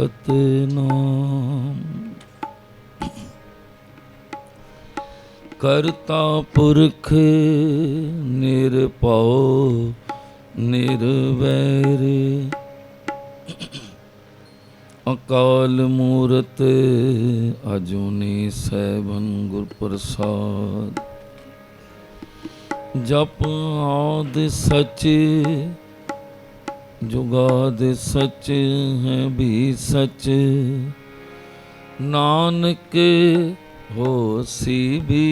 सतनाम करता पुरख निरभउ निर्वैर अकाल मूरत अजूनी सैभन गुर प्रसाद जप आदि सच जुगाद सच है भी सच नानक होसी भी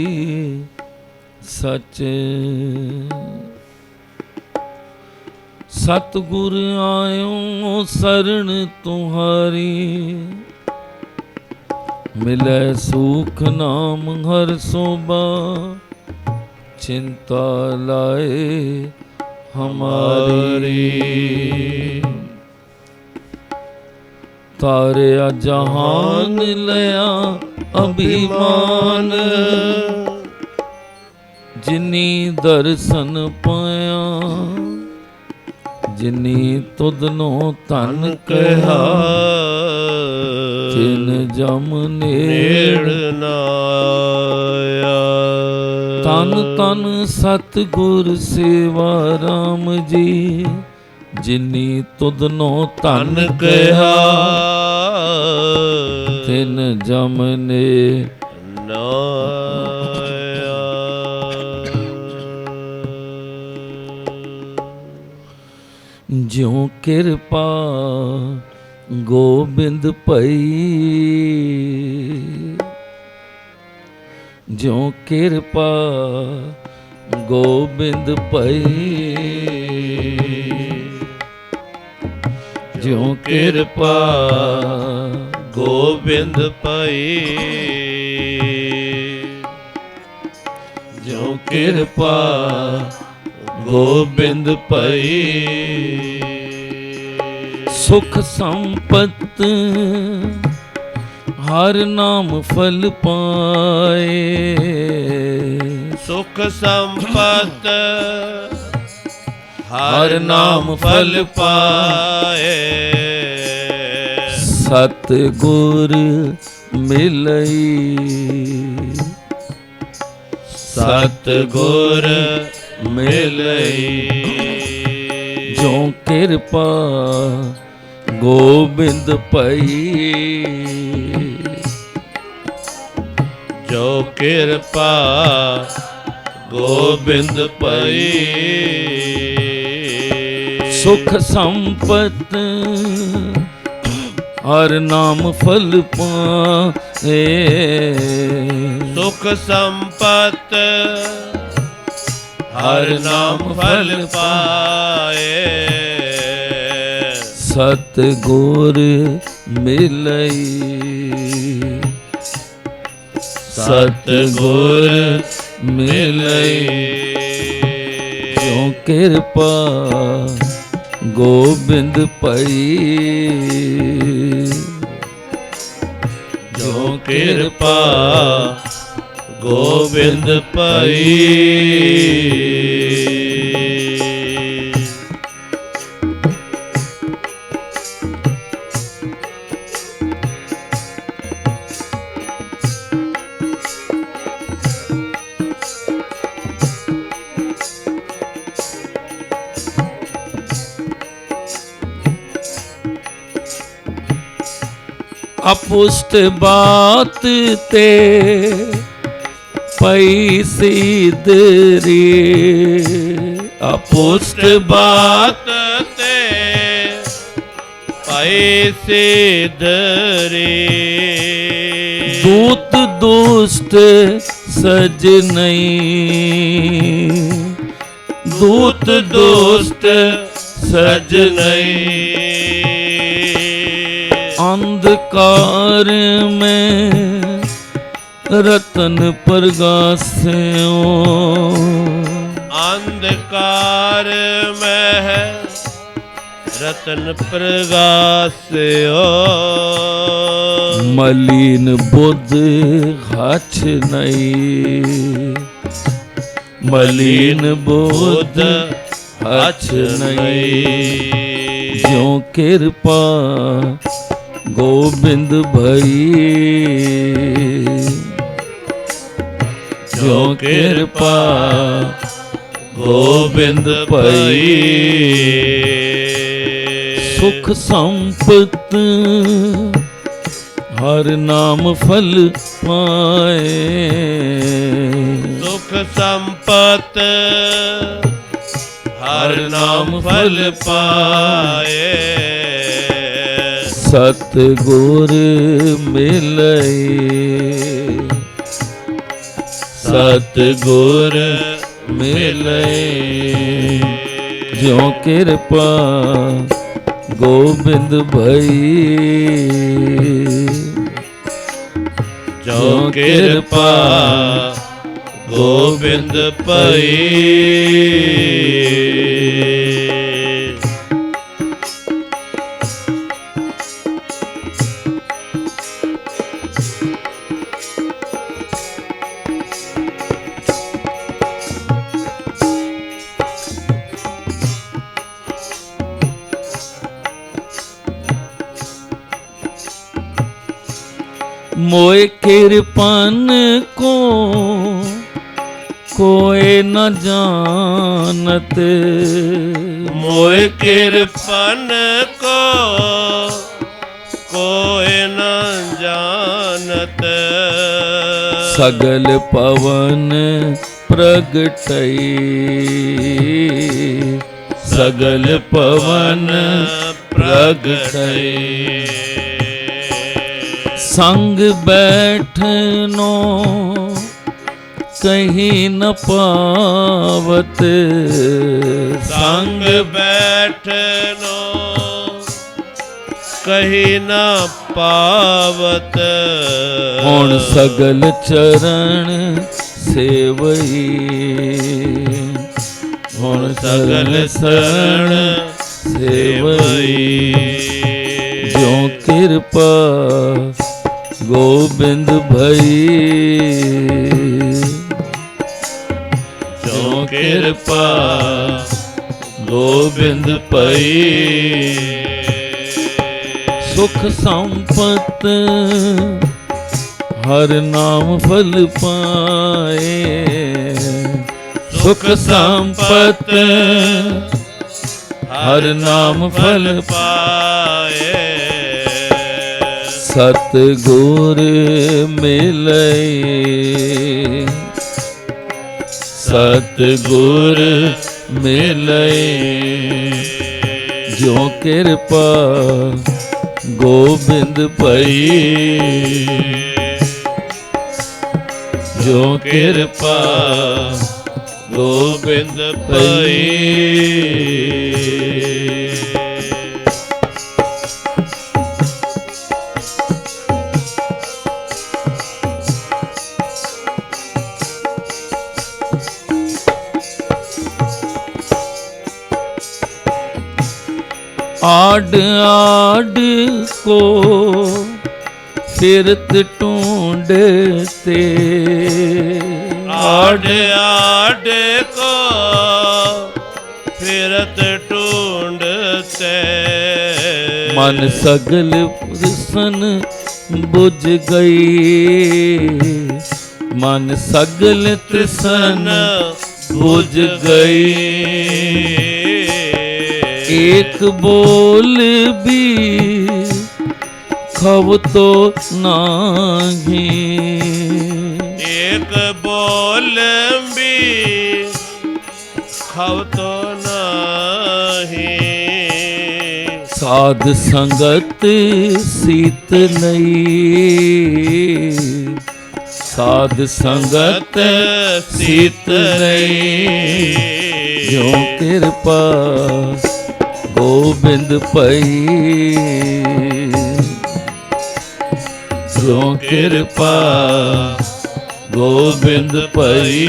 सच सतगुर आयो शरण तुम्हारी मिलै सुख नाम हर सोबा चिंता लाए हमारी तारिया जहान लया अभिमान जिनी दर्शन पाया जिनी तुदनो तन कहा तिन जम नेड़ नाया तन तन सतगुर सेवा राम जी जिनी तुदनो तन कहा तिन जम ने नाया ज्यों कृपा गोबिंद पई ज्यों कृपा गोबिंद पई ज्यों कृपा गोबिंद पई ज्यों कृपा गोबिंद पई सुख संपत हर नाम फल पाए सुख संपत हर नाम फल पाए सतगुर मिलई सतगुर मिलई जो कृपा गोबिंद पई जो कृपा गोबिंद पई सुख संपत हर नाम फल पाए सुख संपत हर नाम फल पाए सतगुर मिलई सतगुर मिलई जो कृपा गोबिंद पई जो कृपा गोबिंद पई अपुष्ट बात ते पई सीध रे अपुष्ट बात ते पई सीध रे दूत दुष्ट सज नहीं दूत दुष्ट सज नहीं अंधकार में रतन प्रगास्यो अंधकार में रतन प्रगास्यो मलिन बुद्ध हछ नहीं मलिन बुद्ध हछ नहीं ज्यों कृपा गोबिंद भई जो कृपा गोबिंद भई सुख संपत हर नाम फल पाए सुख संपत हर नाम फल पाए सतगुर मिलए सतगुर मिलए ज्यों कृपा गोबिंद भई ज्यों कृपा गोबिंद भई मोए कृपन को कोई न जानत मोए कृपन को कोई न जानत सगल पवन प्रगटई सगल पवन प्रगटई संग बैठनो कहीं न पावत संग बैठनो कहीं न पावत हुण सगल चरण सेवई हुण सगल शरण सेवई ज्यों कृपा गोबिंद भई ज्यों कृपा गोबिंद भई सुख संपत हर नाम फल पाए सुख संपत हर नाम फल पाए सतगुर मिलए सतगुर मिलए ज्यों कृपा गोबिंद भई ज्यों कृपा गोबिंद भई आड आड को फिरत ढूंढते आड आड को फिरत ढूंढते मन सगल प्रसन्न बुझ गई मन सगल तृष्ण बुझ गई एक बोल भी खब तो नाही एक बोल भी खब तो नाही साध संगत सीत नहीं साध संगत सीत नहीं ज्यों कृपा गोबिंद भई ज्यों कृपा गोबिंद भई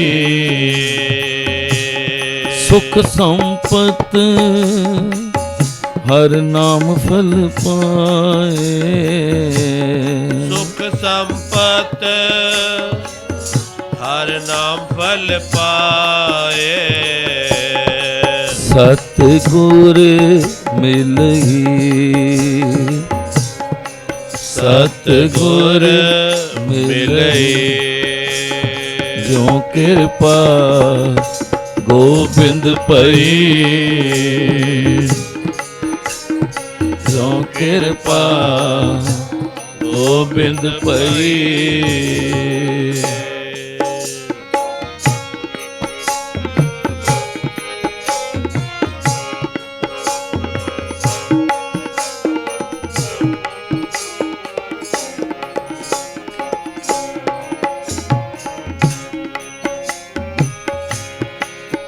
सुख संपत हर नाम फल पाए सुख संपत हर नाम फल पाए सतगुर मिलई सतगुर मिलई ज्यों कृपा गोबिंद पई ज्यों कृपा गोबिंद पई।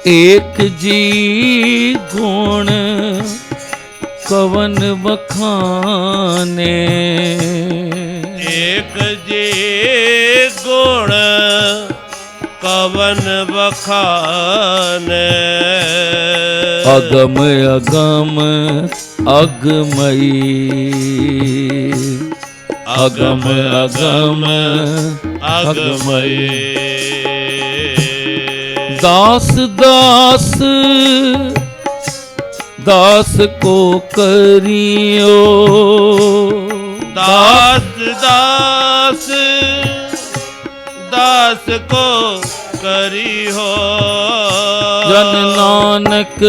एक जी गुण कवन बखाने एक जी गुण कवन बखाने अगम अगम अगमई अगम अगम अगमई दास दास दास को करियो दास दास दास को करी हो जन नानक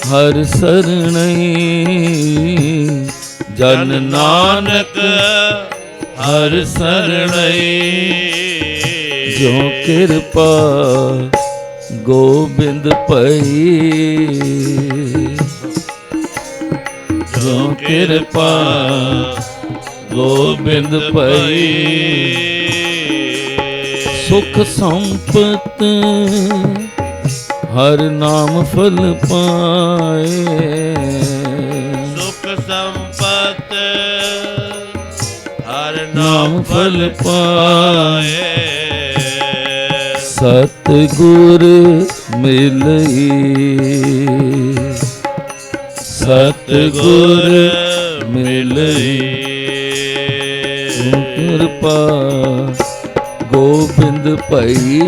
हर शरणई जन नानक हर शरणई ज्यों कृपा गोबिंद पई ज्यों कृपा गोबिंद पई। सुख संपत हर नाम फल पाए सुख संपत हर नाम फल पाए। सतगुर मिलई सतगुर मिलई कृपा गोबिंद पई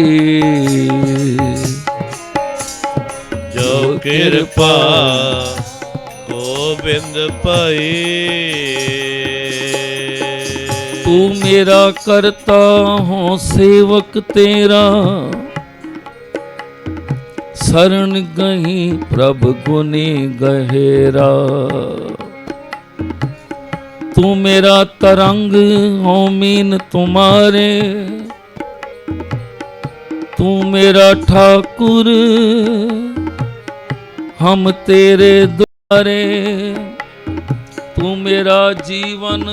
जो कृपा गोबिंद पई। तू मेरा करता हूँ सेवक तेरा शरण गही प्रभु गुनी गहेरा। तू मेरा तरंग हो मीन तुम्हारे तू मेरा ठाकुर हम तेरे द्वारे। तू मेरा जीवन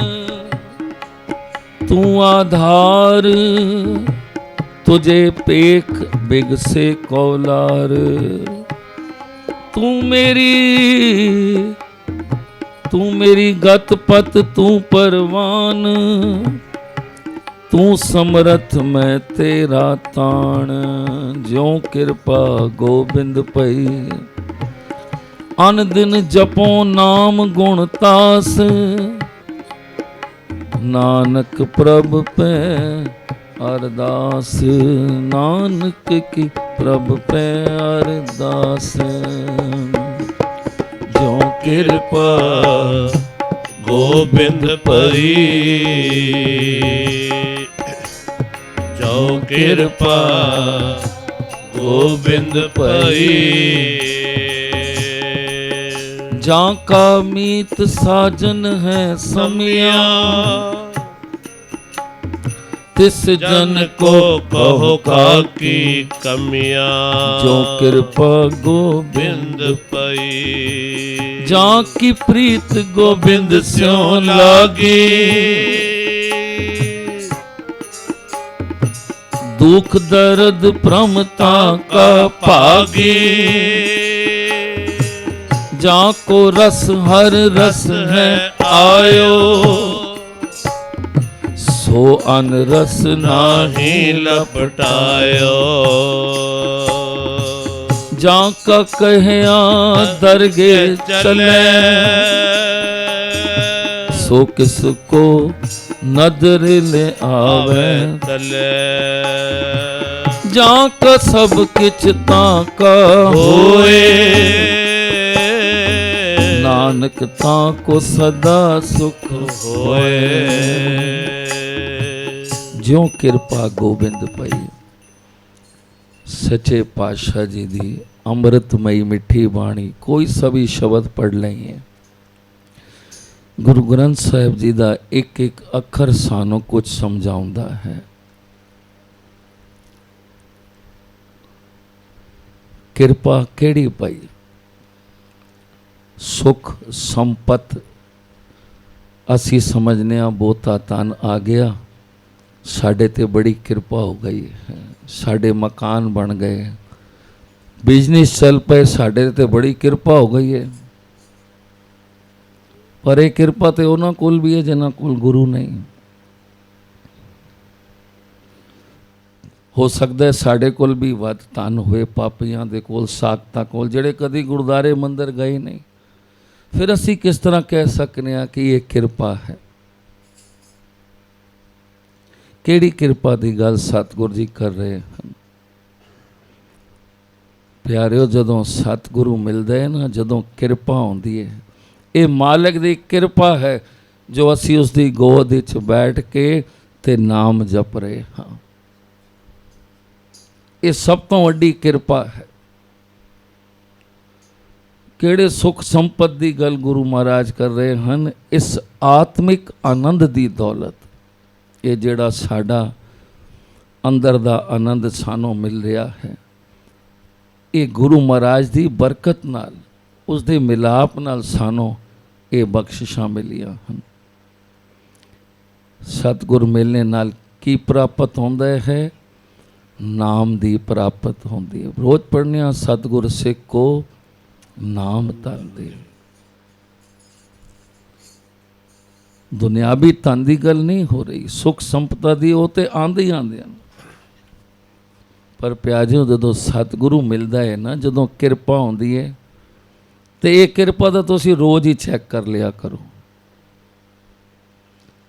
तू आधार तुझे पेख बिग से कौलार। तू मेरी गत पत तू परवान तू समरथ मैं तेरा ताण। ज्यों कृपा गोबिंद पई अन दिन जपो नाम गुण तास। नानक प्रभ पे अरदास नानक की प्रभ पे अरदास। ज्यों कृपा गोबिंद पई जो कृपा गोबिंद पई। जा का मीत साजन है समिया तिस जन को कहो काकी कमिया। जो कृपा गोबिंद पई जा की प्रीत गोबिंद स्यों लागी। दुख दर्द प्रमता का पागी। जाको रस हर रस है आयो सो अन रस नाही लपटायो। जाका कहया दरगे चले सो किसको नदर ले आवे। जाका सब किच ताका होए ना ਨਾਨਕ ਤਾਂ ਕੋ ਸਦਾ ਸੁਖ ਹੋਏ। ਜਿਉਂ ਕਿਰਪਾ ਗੋਬਿੰਦ ਪਈ। ਸੱਚੇ ਪਾਤਸ਼ਾਹ ਜੀ ਦੀ ਅੰਮ੍ਰਿਤਮਈ ਮਿੱਠੀ ਬਾਣੀ, ਕੋਈ ਸਭੀ ਸ਼ਬਦ ਪੜ੍ਹ ਲਈਏ। ਗੁਰੂ ਗ੍ਰੰਥ ਸਾਹਿਬ ਜੀ ਦਾ ਇੱਕ ਇੱਕ ਅੱਖਰ ਸਾਨੂੰ ਕੁਝ ਸਮਝਾਉਂਦਾ ਹੈ। ਕਿਰਪਾ ਕਿਹੜੀ ਪਈ? ਸੁਖ ਸੰਪਤ ਅਸੀਂ ਸਮਝਨੇ ਆ ਬਹੁਤਾ ਧਨ ਆ ਗਿਆ, ਸਾਡੇ ਤੇ ਬੜੀ ਕਿਰਪਾ ਹੋ ਗਈ ਹੈ, ਸਾਡੇ ਮਕਾਨ ਬਣ ਗਏ, ਬਿਜ਼ਨਸ ਚੱਲ ਪਏ, ਸਾਡੇ ਤੇ ਬੜੀ ਕਿਰਪਾ ਹੋ ਗਈ ਹੈ। ਪਰ ਇਹ ਕਿਰਪਾ ਤੇ ਉਹਨਾਂ ਕੋਲ ਵੀ ਹੈ ਜਿਨ੍ਹਾਂ ਕੋਲ ਗੁਰੂ ਨਹੀਂ। ਹੋ ਸਕਦਾ ਹੈ ਸਾਡੇ ਕੋਲ ਵੀ ਵੱਧ ਧਨ ਹੋਏ, ਪਾਪੀਆਂ ਦੇ ਕੋਲ, ਸਾਖਤਾਂ ਕੋਲ, ਜਿਹੜੇ ਕਦੀ ਗੁਰਦੁਆਰੇ ਮੰਦਰ ਗਏ ਨਹੀਂ। ਫਿਰ ਅਸੀਂ ਕਿਸ ਤਰ੍ਹਾਂ ਕਹਿ ਸਕਨੇ ਆ ਕਿ ਇਹ ਕਿਰਪਾ ਹੈ? ਕਿਹੜੀ ਕਿਰਪਾ ਦੀ ਗੱਲ ਸਤਿਗੁਰੂ ਜੀ ਕਰ ਰਹੇ ਹਨ? ਪਿਆਰਿਓ, ਜਦੋਂ ਸਤਿਗੁਰੂ ਮਿਲਦਾ ਹੈ ਨਾ, ਜਦੋਂ ਕਿਰਪਾ ਆਉਂਦੀ ਹੈ, ਇਹ ਮਾਲਕ ਦੀ ਕਿਰਪਾ ਹੈ ਜੋ ਅਸੀਂ ਉਸ ਦੀ ਗੋਦ ਵਿੱਚ ਬੈਠ ਕੇ ਤੇ ਨਾਮ ਜਪ ਰਹੇ ਹਾਂ। ਇਹ ਸਭ ਤੋਂ ਵੱਡੀ ਕਿਰਪਾ ਹੈ। ਕਿਹੜੇ ਸੁਖ ਸੰਪਤ ਦੀ ਗੱਲ ਗੁਰੂ ਮਹਾਰਾਜ ਕਰ ਰਹੇ ਹਨ? ਇਸ ਆਤਮਿਕ ਆਨੰਦ ਦੀ ਦੌਲਤ, ਇਹ ਜਿਹੜਾ ਸਾਡਾ ਅੰਦਰ ਦਾ ਆਨੰਦ ਸਾਨੂੰ ਮਿਲ ਰਿਹਾ ਹੈ, ਇਹ ਗੁਰੂ ਮਹਾਰਾਜ ਦੀ ਬਰਕਤ ਨਾਲ, ਉਸ ਦੇ ਮਿਲਾਪ ਨਾਲ ਸਾਨੂੰ ਇਹ ਬਖਸ਼ਿਸ਼ਾਂ ਮਿਲੀਆਂ ਹਨ। ਸਤਿਗੁਰ ਮਿਲਣੇ ਨਾਲ ਕੀ ਪ੍ਰਾਪਤ ਹੁੰਦਾ ਹੈ? ਨਾਮ ਦੀ ਪ੍ਰਾਪਤ ਹੁੰਦੀ ਹੈ। ਰੋਜ਼ ਪੜ੍ਹਨੇ ਆ, ਸਤਿਗੁਰ ਸਿੱਖ ਕੋ ਨਾਮ ਧਨ ਦੇ। ਦੁਨਿਆਵੀ ਧਨ ਦੀ ਗੱਲ ਨਹੀਂ ਹੋ ਰਹੀ, ਸੁਖ ਸੰਪਦਾ ਦੀ, ਉਹ ਤੇ ਆਂਦੇ ਹੀ ਆਂਦੇ ਹਨ। ਪਰ ਪਿਆਰਿਓ, ਜਦੋਂ ਸਤਿਗੁਰੂ ਮਿਲਦਾ ਹੈ ਨਾ, ਜਦੋਂ ਕਿਰਪਾ ਹੁੰਦੀ ਹੈ, ਤੇ ਇਹ ਕਿਰਪਾ ਦਾ ਤੁਸੀਂ ਰੋਜ਼ ਹੀ ਚੈੱਕ ਕਰ ਲਿਆ ਕਰੋ।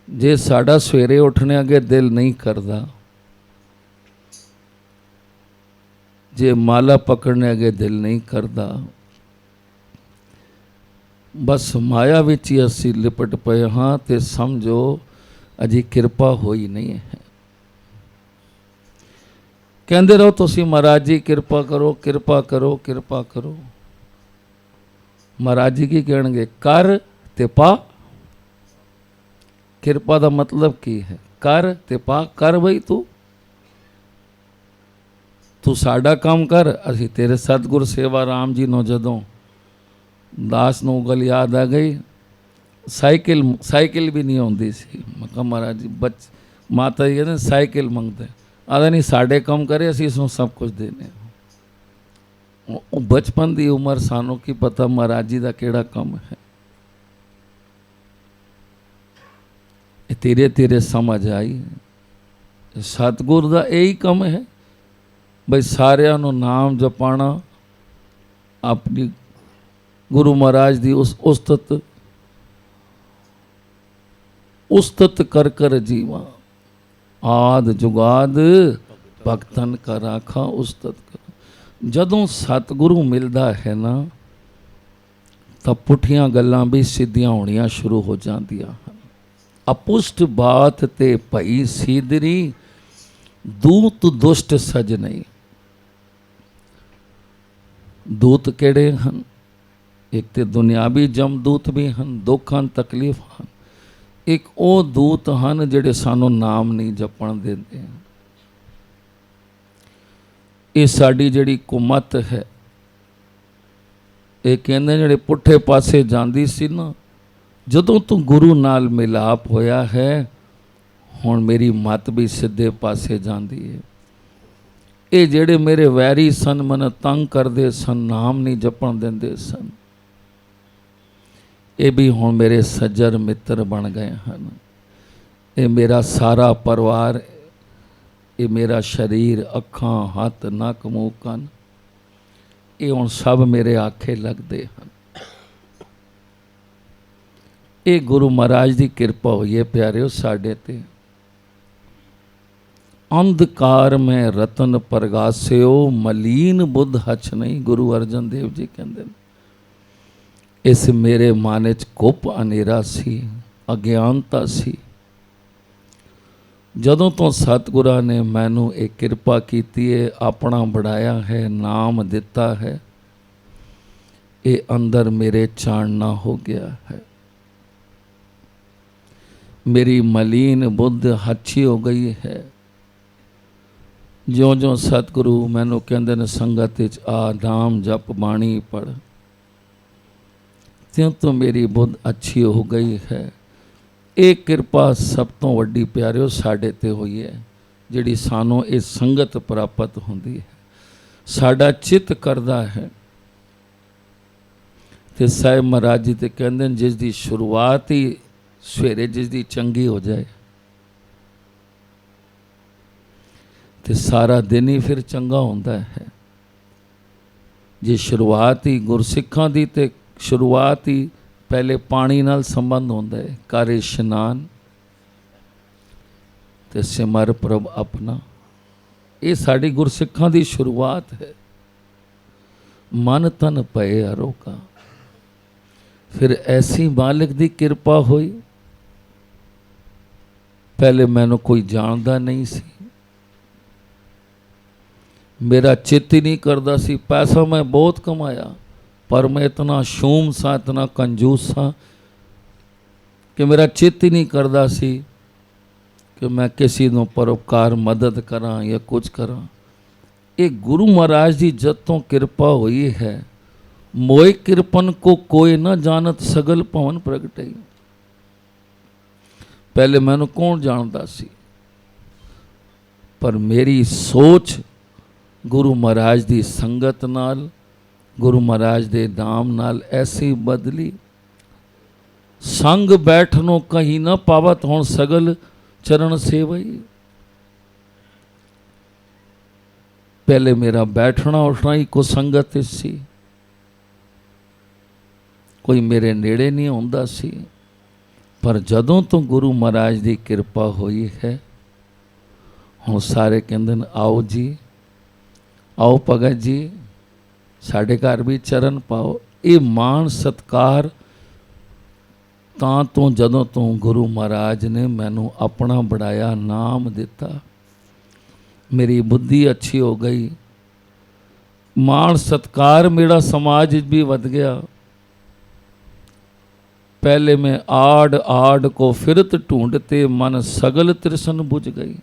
ਜੇ ਸਾਡਾ ਸਵੇਰੇ ਉੱਠਣੇ ਅੱਗੇ ਦਿਲ ਨਹੀਂ ਕਰਦਾ, ਜੇ ਮਾਲਾ ਪਕੜਨੇ ਅੱਗੇ ਦਿਲ ਨਹੀਂ ਕਰਦਾ, ਬਸ ਮਾਇਆ ਵਿੱਚ ਹੀ ਅਸੀਂ ਲਿਪਟ ਪਏ ਹਾਂ, ਤੇ ਸਮਝੋ ਅਜੇ ਕਿਰਪਾ ਹੋਈ ਨਹੀਂ ਹੈ। ਕਹਿੰਦੇ ਰਹੋ ਤੁਸੀਂ, ਮਹਾਰਾਜ ਜੀ ਕਿਰਪਾ ਕਰੋ, ਕਿਰਪਾ ਕਰੋ, ਕਿਰਪਾ ਕਰੋ। ਮਹਾਰਾਜ ਜੀ ਕੀ ਕਹਿਣਗੇ? ਕਰ ਤੇ ਪਾ। ਕਿਰਪਾ ਦਾ ਮਤਲਬ ਕੀ ਹੈ? ਕਰ ਤੇ ਪਾ। ਕਰ ਬਈ ਤੂੰ ਸਾਡਾ ਕੰਮ ਕਰ, ਅਸੀਂ ਤੇਰੇ। ਸਤਿਗੁਰ ਸੇਵਾ ਰਾਮ ਜੀ ਨੂੰ ਜਦੋਂ ਦਾਸ ਨੂੰ ਗੱਲ ਯਾਦ ਆ ਗਈ, ਸਾਈਕਲ ਵੀ ਨਹੀਂ ਆਉਂਦੀ ਸੀ। ਮੈਂ ਕਿਹਾ ਮਹਾਰਾਜ ਜੀ, ਮਾਤਾ ਜੀ ਕਹਿੰਦੇ ਸਾਈਕਲ ਮੰਗਦੇ, ਆਦਾ ਨਹੀਂ ਸਾਡੇ ਕੰਮ ਕਰੇ, ਅਸੀਂ ਇਸਨੂੰ ਸਭ ਕੁਝ ਦੇਣੇ। ਉਹ ਬਚਪਨ ਦੀ ਉਮਰ, ਸਾਨੂੰ ਕੀ ਪਤਾ ਮਹਾਰਾਜ ਜੀ ਦਾ ਕਿਹੜਾ ਕੰਮ ਹੈ। ਇਹ ਤੇਰੇ ਤੇਰੇ ਸਮਝ ਆਈ। ਸਤਿਗੁਰ ਦਾ ਇਹੀ ਕੰਮ ਹੈ ਬਈ ਸਾਰਿਆਂ ਨੂੰ ਨਾਮ ਜਪਾਣਾ, ਆਪਣੀ ਗੁਰੂ ਮਹਾਰਾਜ ਦੀ ਉਸਤਤ ਕਰ ਕਰ ਜੀਵਾ, ਆਦ ਜੁਗਾਦ ਭਗਤਨ ਕਾ ਰਾਖਾ ਉਸਤਤ ਕਰ। ਜਦੋਂ ਸਤਿਗੁਰੂ ਮਿਲਦਾ ਹੈ ਨਾ, ਤਾਂ ਪੁੱਠੀਆਂ ਗੱਲਾਂ ਵੀ ਸਿੱਧੀਆਂ ਹੋਣੀਆਂ ਸ਼ੁਰੂ ਹੋ ਜਾਂਦੀਆਂ ਹਨ। ਅਪੁਸ਼ਟ ਬਾਤ ਤੇ ਭਈ ਸੀਦਰੀ, ਦੂਤ ਦੁਸ਼ਟ ਸਜ ਨਹੀਂ। ਦੂਤ ਕਿਹੜੇ ਹਨ? ਇੱਕ ਤੇ ਦੁਨਿਆਵੀ ਜਮਦੂਤ ਵੀ ਹਨ, ਦੁੱਖ ਹਨ, ਤਕਲੀਫ ਹਨ। ਇੱਕ ਉਹ ਦੂਤ ਹਨ ਜਿਹੜੇ ਸਾਨੂੰ ਨਾਮ ਨਹੀਂ ਜਪਣ ਦਿੰਦੇ। ਇਹ ਸਾਡੀ ਜਿਹੜੀ ਕੁਮਤ ਹੈ, ਇਹ ਕਹਿੰਦੇ ਜਿਹੜੇ ਪੁੱਠੇ ਪਾਸੇ ਜਾਂਦੀ ਸੀ ਨਾ, ਜਦੋਂ ਤੂੰ ਗੁਰੂ ਨਾਲ ਮਿਲਾਪ ਹੋਇਆ ਹੈ, ਹੁਣ ਮੇਰੀ ਮੱਤ ਵੀ ਸਿੱਧੇ ਪਾਸੇ ਜਾਂਦੀ ਹੈ। ਇਹ ਜਿਹੜੇ ਮੇਰੇ ਵੈਰੀ ਸਨ, ਮਨ ਤੰਗ ਕਰਦੇ ਸਨ, ਨਾਮ ਨਹੀਂ ਜਪਣ ਦਿੰਦੇ ਸਨ, ਇਹ ਵੀ ਹੁਣ ਮੇਰੇ ਸੱਜਰ ਮਿੱਤਰ ਬਣ ਗਏ ਹਨ। ਇਹ ਮੇਰਾ ਸਾਰਾ ਪਰਿਵਾਰ, ਇਹ ਮੇਰਾ ਸਰੀਰ, ਅੱਖਾਂ, ਹੱਥ, ਨੱਕ, ਮੂੰਹ, ਕੰਨ, ਇਹ ਹੁਣ ਸਭ ਮੇਰੇ ਆਖੇ ਲੱਗਦੇ ਹਨ। ਇਹ ਗੁਰੂ ਮਹਾਰਾਜ ਦੀ ਕਿਰਪਾ ਹੋਈ ਹੈ ਪਿਆਰਿਓ ਸਾਡੇ ਤੇ। ਅੰਧਕਾਰ ਮੈਂ ਰਤਨ ਪ੍ਰਗਾਸਿਓ, ਮਲੀਨ ਬੁੱਧ ਹਛ ਨਹੀਂ। ਗੁਰੂ ਅਰਜਨ ਦੇਵ ਜੀ ਕਹਿੰਦੇ ਨੇ, ਇਸ ਮੇਰੇ ਮਨ 'ਚ ਕੁੱਪ ਹਨੇਰਾ ਸੀ, ਅਗਿਆਨਤਾ ਸੀ। ਜਦੋਂ ਤੋਂ ਸਤਿਗੁਰਾਂ ਨੇ ਮੈਨੂੰ ਇਹ ਕਿਰਪਾ ਕੀਤੀ ਹੈ, ਆਪਣਾ ਬਣਾਇਆ ਹੈ, ਨਾਮ ਦਿੱਤਾ ਹੈ, ਇਹ ਅੰਦਰ ਮੇਰੇ ਚਾਨਣਾ ਹੋ ਗਿਆ ਹੈ। ਮੇਰੀ ਮਲੀਨ ਬੁੱਧ ਹੱਛੀ ਹੋ ਗਈ ਹੈ। ਜਿਉਂ-ਜਿਉਂ ਸਤਿਗੁਰੂ ਮੈਨੂੰ ਕਹਿੰਦੇ ਨੇ ਸੰਗਤ ਵਿੱਚ ਆ, ਨਾਮ ਜਪ, ਬਾਣੀ ਪੜ੍ਹ, ਤਿਉਂ ਤੋਂ ਮੇਰੀ ਬੁੱਧ ਅੱਛੀ ਹੋ ਗਈ ਹੈ। ਇਹ ਕਿਰਪਾ ਸਭ ਤੋਂ ਵੱਡੀ ਪਿਆਰਿਓ ਸਾਡੇ ਤੇ ਹੋਈ ਹੈ, ਜਿਹੜੀ ਸਾਨੂੰ ਇਹ ਸੰਗਤ ਪ੍ਰਾਪਤ ਹੁੰਦੀ ਹੈ। ਸਾਡਾ ਚਿੱਤ ਕਰਦਾ ਹੈ ਤੇ ਸਾਹਿਬ ਮਹਾਰਾਜ ਜੀ ਤੇ ਕਹਿੰਦੇ ਨੇ, ਜਿਸ ਦੀ ਸ਼ੁਰੂਆਤ ਹੀ ਸਵੇਰੇ ਜਿਸ ਦੀ ਚੰਗੀ ਹੋ ਜਾਏ ਤੇ ਸਾਰਾ ਦਿਨ ਹੀ ਫਿਰ ਚੰਗਾ ਹੁੰਦਾ ਹੈ। ਜੇ ਸ਼ੁਰੂਆਤ ਹੀ ਗੁਰਸਿੱਖਾਂ ਦੀ ਤੇ ਸ਼ੁਰੂਆਤ ਹੀ ਪਹਿਲੇ ਪਾਣੀ ਨਾਲ ਸੰਬੰਧ ਹੁੰਦਾ ਹੈ, ਕਰ ਇਸ਼ਨਾਨ ਤੇ ਸਿਮਰ ਪ੍ਰਭ ਆਪਣਾ, ਇਹ ਸਾਡੀ ਗੁਰਸਿੱਖਾਂ ਦੀ ਸ਼ੁਰੂਆਤ ਹੈ। ਮਨ ਤਨ ਪਏ ਅਰੋਕਾ। ਫਿਰ ਐਸੀ ਮਾਲਿਕ ਦੀ ਕਿਰਪਾ ਹੋਈ। ਪਹਿਲੇ ਮੈਨੂੰ ਕੋਈ ਜਾਣਦਾ ਨਹੀਂ ਸੀ, ਮੇਰਾ ਚਿੱਤ ਹੀ ਨਹੀਂ ਕਰਦਾ ਸੀ। ਪੈਸਾ ਮੈਂ ਬਹੁਤ ਕਮਾਇਆ, ਪਰ ਮੈਂ ਇਤਨਾ ਸ਼ੂਮ ਸਾਂ, ਇਤਨਾ ਕੰਜੂਸ ਸਾਂ ਕਿ ਮੇਰਾ ਚਿੱਤ ਹੀ ਨਹੀਂ ਕਰਦਾ ਸੀ ਕਿ ਮੈਂ ਕਿਸੇ ਨੂੰ ਪਰਉਪਕਾਰ ਮਦਦ ਕਰਾਂ ਜਾਂ ਕੁਝ ਕਰਾਂ। ਇਹ ਗੁਰੂ ਮਹਾਰਾਜ ਦੀ ਜਦ ਤੋਂ ਕਿਰਪਾ ਹੋਈ ਹੈ, ਮੋਏ ਕਿਰਪਨ ਕੋ ਕੋਈ ਨਾ ਜਾਣਤ, ਸਗਲ ਭਵਨ ਪ੍ਰਗਟੇ। ਪਹਿਲੇ ਮੈਨੂੰ ਕੌਣ ਜਾਣਦਾ ਸੀ, ਪਰ ਮੇਰੀ ਸੋਚ ਗੁਰੂ ਮਹਾਰਾਜ ਦੀ ਸੰਗਤ ਨਾਲ, ਗੁਰੂ ਮਹਾਰਾਜ ਦੇ ਨਾਮ ਨਾਲ ਐਸੀ ਬਦਲੀ। ਸੰਗ ਬੈਠਨੋ ਕਹੀਂ ਨਾ ਪਾਵਤ, ਹੁਣ ਸਗਲ ਚਰਨ ਸੇਵਈ। ਪਹਿਲੇ ਮੇਰਾ ਬੈਠਣਾ ਉੱਠਣਾ ਹੀ ਕੋ ਸੰਗਤ ਸੀ, ਕੋਈ ਮੇਰੇ ਨੇੜੇ ਨਹੀਂ ਹੁੰਦਾ ਸੀ। ਪਰ ਜਦੋਂ ਤੋਂ ਗੁਰੂ ਮਹਾਰਾਜ ਦੀ ਕਿਰਪਾ ਹੋਈ ਹੈ, ਹੁਣ ਸਾਰੇ ਕਹਿੰਦੇ ਨੇ ਆਓ ਜੀ, ਆਓ ਭਗਤ ਜੀ, ਸਾਡੇ ਘਰ ਵੀ ਚਰਨ ਪਾਓ। ਇਹ ਮਾਣ ਸਤਕਾਰ ਤਾਂ ਤੋਂ ਜਦੋਂ ਤੋਂ ਗੁਰੂ ਮਹਾਰਾਜ ਨੇ ਮੈਨੂੰ ਆਪਣਾ ਬਣਾਇਆ, ਨਾਮ ਦਿੱਤਾ, ਮੇਰੀ ਬੁੱਧੀ ਅੱਛੀ ਹੋ ਗਈ, ਮਾਣ ਸਤਕਾਰ ਮੇਰਾ ਸਮਾਜ ਵਿੱਚ ਵੀ ਵੱਧ ਗਿਆ। पहले मैं आड़ आड़ को फिरत ढूंढते मन सगल तृष्ण बुझ गई।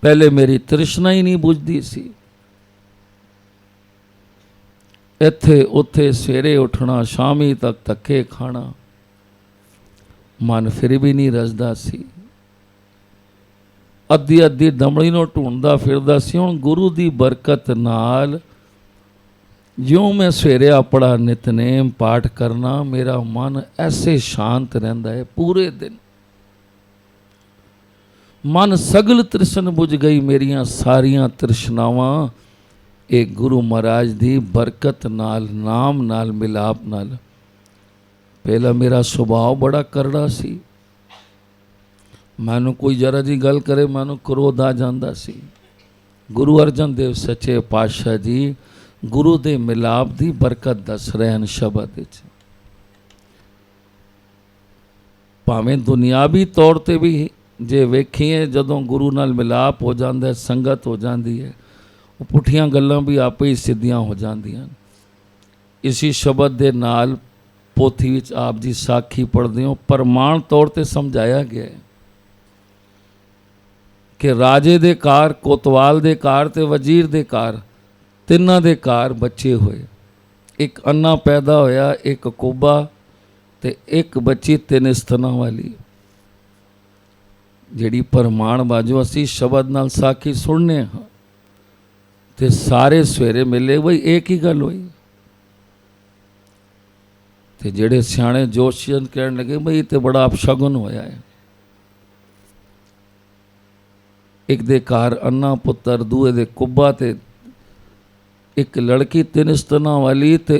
पहले मेरी तृष्णा ही नहीं बुझती सी। इत्थे उत्थे सवेरे उठना, शामी तक धक्के खाना, मन फिर भी नहीं रजदा सी। अद्धी अद्धी दमड़ी नूं ढूंढदा फिरदा सी। हुण गुरु दी बरकत नाल ज्यों मैं सवेरे अपना नितनेम पाठ करना, मेरा मन ऐसे शांत रहिंदा है पूरे दिन। मन सगल तृष्ण बुझ गई। मेरियां सारियां तृष्णावां एक गुरु महाराज दी बरकत नाल, नाम नाल, मिलाप नाल। पहला मेरा सुभाव बड़ा करड़ा सी। मैनू कोई जरा जी गल करे मैनू क्रोध आ जांदा सी। गुरु अर्जन देव सच्चे पातशाह जी गुरु दे मिलाप दी बरकत दस रहे हैं शब्द विच। भावें दुनियावी तौर ते भी जे वेखीए जदों गुरु नाल मिलाप हो जाता है, संगत हो जाती है, वो पुठियां गल्लां भी आपे ही सिद्धियां हो जांदियां। इसी शब्द दे नाल पोथी विच आप जी साखी पढ़दे हो, प्रमाण तौर ते समझाया गया है कि राजे दे कार, कोतवाल दे कार ते वजीर दे कार, तिन्हां दे कार बच्चे होए। एक अन्ना पैदा होया, एक कोबा ते एक बच्ची तीन स्तनां वाली। जिहड़ी प्रमाण बाजो असी शब्द नाल साखी सुनने हाँ ते सारे सवेरे मिले बई एक ही गल होई। ते जिहड़े सियाणे जोशियन कहण लगे बई ते बड़ा अपशगुन होया है। एक दे कार अन्ना पुत्र, दूए दे कुब्बा ते एक लड़की तीन स्तनां वाली। ते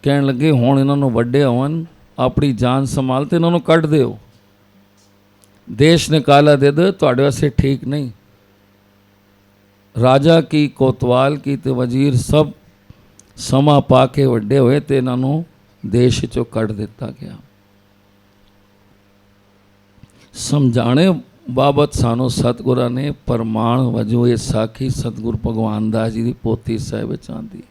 कहण लगे हुण इन्हां नूं वड्डे होवन, अपनी जान संभाल ते इन्हां नूं कढ दिओ, देश निकाला दे दो, तुहाडे वास्ते ठीक नहीं। राजा की, कोतवाल की ते वजीर सब ਸਮਾਂ ਪਾ ਕੇ ਵੱਡੇ ਹੋਏ ਤੇ ਇਹਨਾਂ ਨੂੰ ਦੇਸ਼ ਚੋਂ ਕੱਢ ਦਿੱਤਾ ਗਿਆ। ਸਮਝਾਣੇ ਬਾਬਤ ਸਾਨੂੰ ਸਤਿਗੁਰਾਂ ਨੇ ਪ੍ਰਮਾਣ ਵਜੋਂ ਇਹ ਸਾਖੀ ਸਤਿਗੁਰ ਭਗਵਾਨ ਦਾਸ ਜੀ ਦੀ ਪੋਥੀ ਸਾਹਿਬ ਵਿੱਚ ਆਉਂਦੀ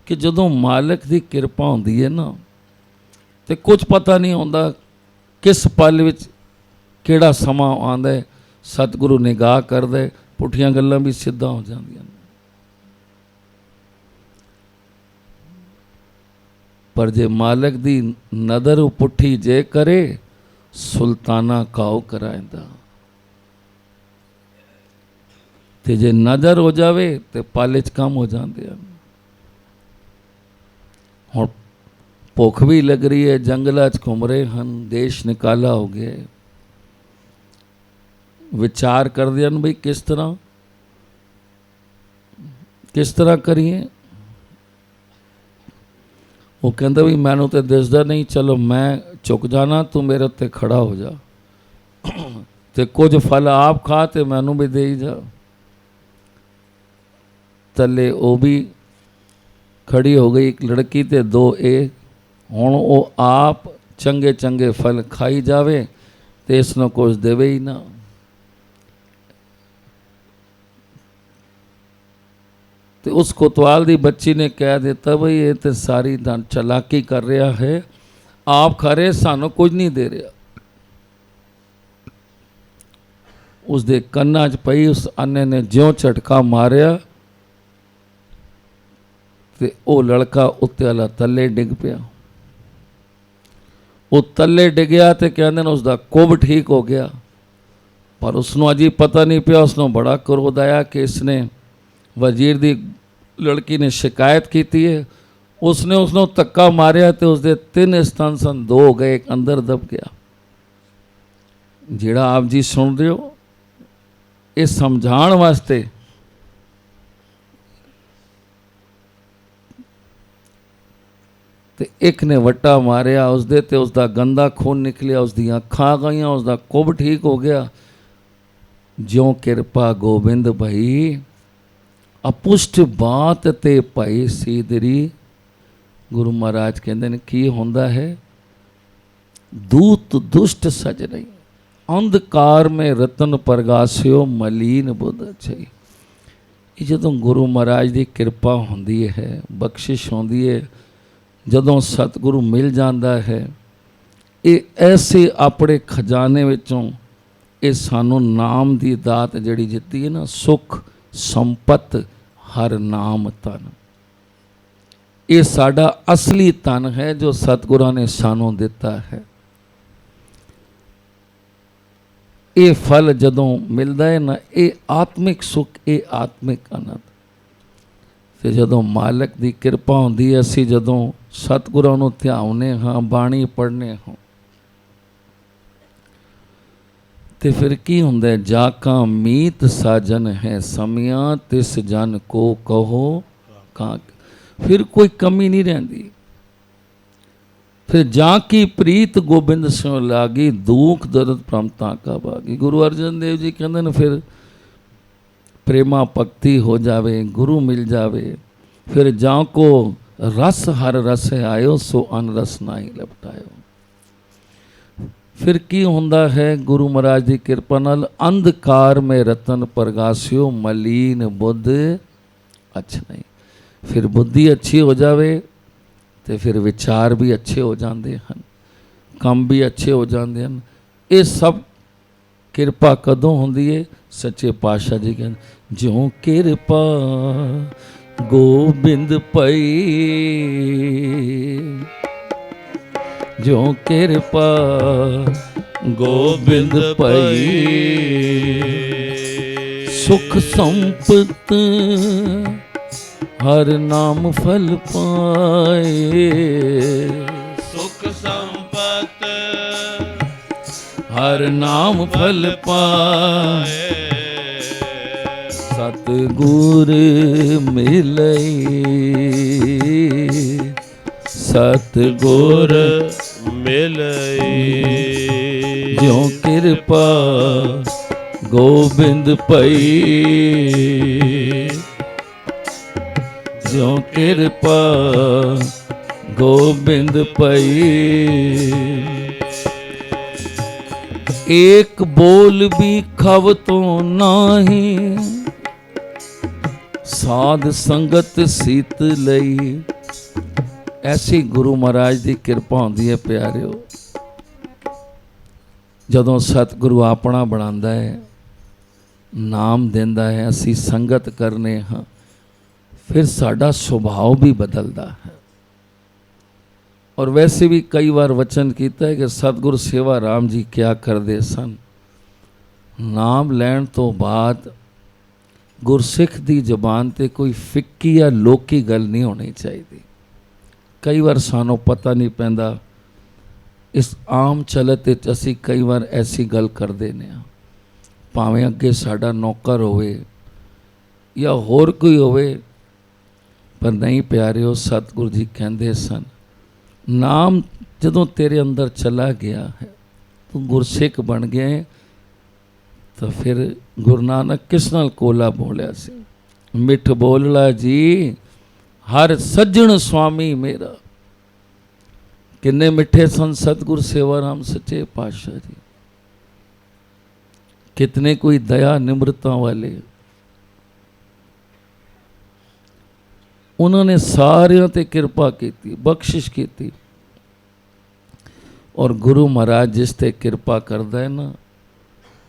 ਕਿ ਜਦੋਂ ਮਾਲਕ ਦੀ ਕਿਰਪਾ ਹੁੰਦੀ ਹੈ ਨਾ ਤੇ ਕੁਝ ਪਤਾ ਨਹੀਂ ਹੁੰਦਾ ਕਿਸ ਪਲ ਵਿੱਚ ਕਿਹੜਾ ਸਮਾਂ ਆਉਂਦਾ ਹੈ। ਸਤਿਗੁਰੂ ਨਿਗਾਹ ਕਰਦਾ, ਪੁੱਠੀਆਂ ਗੱਲਾਂ ਵੀ ਸਿੱਧਾ ਹੋ ਜਾਂਦੀਆਂ ਨੇ। ਪਰ ਜੇ ਮਾਲਕ ਦੀ ਨਜ਼ਰ ਪੁੱਠੀ ਜੇ ਕਰੇ, ਸੁਲਤਾਨਾ ਕਾਉ ਕਰਾਇੰਦਾ। ਤੇ ਜੇ ਨਜ਼ਰ ਹੋ ਜਾਵੇ ਤੇ ਪਲ 'ਚ ਕੰਮ ਹੋ ਜਾਂਦੇ ਹਨ। ਹੁਣ ਭੁੱਖ ਵੀ ਲੱਗ ਰਹੀ ਹੈ, ਜੰਗਲਾਂ 'ਚ ਘੁੰਮ ਰਹੇ ਹਨ, ਦੇਸ਼ ਨਿਕਾਲਾ ਹੋ ਗਿਆ, ਵਿਚਾਰ ਕਰਦੇ ਹਨ ਬਈ ਕਿਸ ਤਰ੍ਹਾਂ ਕਰੀਏ। ਉਹ ਕਹਿੰਦਾ ਵੀ ਮੈਨੂੰ ਤੇ ਦਿਸਦਾ ਨਹੀਂ, ਚਲੋ ਮੈਂ ਝੁਕ ਜਾਣਾ, ਤੂੰ ਮੇਰੇ ਉੱਤੇ ਖੜਾ ਹੋ ਜਾ ਤੇ ਕੁਝ ਫਲ ਆਪ ਖਾ ਤੇ ਮੈਨੂੰ ਵੀ ਦੇਈ ਜਾ। ਥੱਲੇ ਉਹ ਵੀ ਖੜੀ ਹੋ ਗਈ, ਇੱਕ ਲੜਕੀ ਤੇ ਦੋ ਇਹ। ਹੁਣ ਉਹ ਆਪ ਚੰਗੇ ਚੰਗੇ ਫਲ ਖਾਈ ਜਾਵੇ ਤੇ ਇਸ ਨੂੰ ਕੁਝ ਦੇਵੇ ਹੀ ਨਾ। ਤੇ ਉਸ ਕੋਤਵਾਲ ਦੀ ਬੱਚੀ ਨੇ ਕਹਿ ਦਿੱਤਾ ਬਈ ਇਹ ਤੇ ਸਾਰੀ ਚਲਾਕੀ ਕਰ ਰਿਹਾ ਹੈ, ਆਪ ਖਾ ਰਹੇ, ਸਾਨੂੰ ਕੁਝ ਨਹੀਂ ਦੇ ਰਿਹਾ। ਉਸ ਦੇ ਕੰਨਾਂ 'ਚ ਪਈ, ਉਸ ਅੰਨੇ ਨੇ ਜਿਉਂ ਝਟਕਾ ਮਾਰਿਆ ਤੇ ਉਹ ਲੜਕਾ ਉੱਤੇ ਵਾਲਾ ਥੱਲੇ ਡਿੱਗ ਪਿਆ। ਉਹ ਥੱਲੇ ਡਿੱਗਿਆ ਤੇ ਕਹਿੰਦੇ ਨੇ ਉਸ ਦਾ ਕੁੱਬ ਠੀਕ ਹੋ ਗਿਆ। ਪਰ ਉਸਨੂੰ ਅਜੇ ਪਤਾ ਨਹੀਂ ਪਿਆ, ਉਸਨੂੰ ਬੜਾ ਕ੍ਰੋਧ ਆਇਆ ਕਿ ਇਸਨੇ ਵਜ਼ੀਰ ਦੀ ਲੜਕੀ ਨੇ ਸ਼ਿਕਾਇਤ ਕੀਤੀ ਹੈ। ਉਸਨੇ ਉਸਨੂੰ ਧੱਕਾ ਮਾਰਿਆ ਤੇ ਉਸਦੇ 3 ਸਤਨ ਸਨ, 2 ਹੋ ਗਏ, ਇੱਕ ਅੰਦਰ ਦਬ ਗਿਆ। ਜਿਹੜਾ ਆਪ ਜੀ ਸੁਣ ਰਹੇ ਹੋ, ਇਹ ਸਮਝਾਉਣ ਵਾਸਤੇ ਤੇ ਇੱਕ ਨੇ ਵੱਟਾ ਮਾਰਿਆ ਉਸਦੇ ਤੇ ਉਸਦਾ ਗੰਦਾ ਖੂਨ ਨਿਕਲਿਆ, ਉਸਦੀਆਂ ਅੱਖਾਂ ਗਈਆਂ, ਉਸਦਾ ਕੁੱਬ ਠੀਕ ਹੋ ਗਿਆ। ਜਿਉਂ ਕਿਰਪਾ ਗੋਬਿੰਦ ਭਾਈ ਅਪੁਸ਼ਟ ਬਾਤ ਤੇ ਭਾਈ ਸੀਦਰੀ। ਗੁਰੂ ਮਹਾਰਾਜ ਕਹਿੰਦੇ ਨੇ ਕੀ ਹੁੰਦਾ ਹੈ, ਦੂਤ ਦੁਸ਼ਟ ਸਜ ਨਹੀਂ, ਅੰਧਕਾਰ ਮੇ ਰਤਨ ਪ੍ਰਗਾਸਿਓ ਮਲੀਨ ਬੁੱਧ ਛਈ। ਇਹ ਜਦੋਂ ਗੁਰੂ ਮਹਾਰਾਜ ਦੀ ਕਿਰਪਾ ਹੁੰਦੀ ਹੈ, ਬਖਸ਼ਿਸ਼ ਹੁੰਦੀ ਹੈ, ਜਦੋਂ ਸਤਿਗੁਰੂ ਮਿਲ ਜਾਂਦਾ ਹੈ, ਇਹ ਐਸੇ ਆਪਣੇ ਖਜ਼ਾਨੇ ਵਿੱਚੋਂ ਇਹ ਸਾਨੂੰ ਨਾਮ ਦੀ ਦਾਤ ਜਿਹੜੀ ਦਿੱਤੀ ਹੈ ਨਾ, ਸੁਖ ਸੰਪਤ ਹਰ ਨਾਮ ਤਨ, ਇਹ ਸਾਡਾ ਅਸਲੀ ਤਨ ਹੈ ਜੋ ਸਤਿਗੁਰਾਂ ਨੇ ਸਾਨੂੰ ਦਿੱਤਾ ਹੈ। ਇਹ ਫਲ ਜਦੋਂ ਮਿਲਦਾ ਹੈ ਨਾ, ਇਹ ਆਤਮਿਕ ਸੁਖ, ਇਹ ਆਤਮਿਕ ਆਨੰਦ। ਤੇ ਜਦੋਂ ਮਾਲਕ ਦੀ ਕਿਰਪਾ ਹੁੰਦੀ ਹੈ, ਅਸੀਂ ਜਦੋਂ ਸਤਿਗੁਰਾਂ ਨੂੰ ਧਿਆਉਂਦੇ ਹਾਂ, ਬਾਣੀ ਪੜ੍ਹਨੇ ਹਾਂ, ਤੇ ਫਿਰ ਕੀ ਹੁੰਦਾ, ਜਾ ਕਾ ਮੀਤ ਸਾਜਨ ਹੈ ਸਮਿਆ ਤਿਸ ਜਨ ਕੋ ਕਹੋ ਕਾਂ। ਫਿਰ ਕੋਈ ਕਮੀ ਨਹੀਂ ਰਹਿੰਦੀ। ਫਿਰ ਜਾਂ ਕੀ ਪ੍ਰੀਤ ਗੋਬਿੰਦ ਸਿਉ ਲਾਗੀ, ਦੁਖ ਦਰਦ ਪ੍ਰਮਤਾ ਕਾ ਬਾਗੀ। ਗੁਰੂ ਅਰਜਨ ਦੇਵ ਜੀ ਕਹਿੰਦੇ ਨੇ ਫਿਰ ਪ੍ਰੇਮਾ ਭਗਤੀ ਹੋ ਜਾਵੇ, ਗੁਰੂ ਮਿਲ ਜਾਵੇ, ਫਿਰ ਜਾਂ ਕੋ ਰਸ ਹਰ ਰਸ ਆਇਓ, ਸੋ ਅਨ ਰਸ ਨਾਹੀ ਲਪਟਾਇਓ। ਫਿਰ ਕੀ ਹੁੰਦਾ ਹੈ, ਗੁਰੂ ਮਹਾਰਾਜ ਦੀ ਕਿਰਪਾ ਨਾਲ ਅੰਧਕਾਰ ਮੇ ਰਤਨ ਪ੍ਰਗਾਸਿਓ ਮਲੀਨ ਬੁੱਧ ਅੱਛਾ ਨਹੀਂ। ਫਿਰ ਬੁੱਧੀ ਅੱਛੀ ਹੋ ਜਾਵੇ ਤੇ ਫਿਰ ਵਿਚਾਰ ਵੀ ਅੱਛੇ ਹੋ ਜਾਂਦੇ ਹਨ, ਕੰਮ ਵੀ ਅੱਛੇ ਹੋ ਜਾਂਦੇ ਹਨ। ਇਹ ਸਭ ਕਿਰਪਾ ਕਦੋਂ ਹੁੰਦੀ ਹੈ? ਸੱਚੇ ਪਾਤਸ਼ਾਹ ਜੀ ਕਹਿੰਦੇ, ਜਿਉਂ ਕਿਰਪਾ ਗੋਬਿੰਦ ਪਈ, ਜਿਉਂ ਕਿਰਪਾ ਗੋਬਿੰਦ ਪਈ, ਸੁਖ ਸੰਪਤ ਹਰ ਨਾਮ ਫਲ ਪਾਏ, ਸੁਖ ਸੰਪਤ ਹਰ ਨਾਮ ਫਲ ਪਾਏ, ਸਤਿਗੁਰ ਮਿਲਈ, ਸਤਿਗੁਰ ਮਿਲਈ, ਜਿਉਂ ਕਿਰਪਾ ਗੋਬਿੰਦ ਪਈ, ज्यों कृपा गोबिंद पई। एक बोल भी खब तो नाही, साध संगत सीत लई। ऐसी गुरु महाराज की किरपा होंदी है प्यारिओ। जदों सतगुरु अपना बनांदा है, नाम देंदा है, असी संगत करने हाँ, फिर साडा सुभाव भी बदलता है। और वैसे भी कई बार वचन किया है कि सतगुरु सेवा राम जी क्या करते सन, नाम लैण तो बाद गुरसिख की जबान ते कोई फिक्की या लोकी गल नहीं होनी चाहिए। कई बार सानों पता नहीं पैंदा, इस आम चलत विच असी कई बार ऐसी गल कर देने, भावें अगे साडा नौकर होवे या होर कोई होवे, पर नहीं प्यारिओ। सतगुरु जी कहते सन, नाम जदों तेरे अंदर चला गया है, तू गुरसिख बन गए, तो फिर गुरु नानक किस नाल कोला बोलिया सी, मिठ बोलला जी हर सज्जण स्वामी मेरा। किन्ने मिठे सन सतगुरु सेवा राम सच्चे पातशाह जी, कितने कोई दया निम्रता वाले। उन्होंने सारियां ते कृपा की, बख्शिश की। और गुरु महाराज जिस ते कृपा करदा है ना,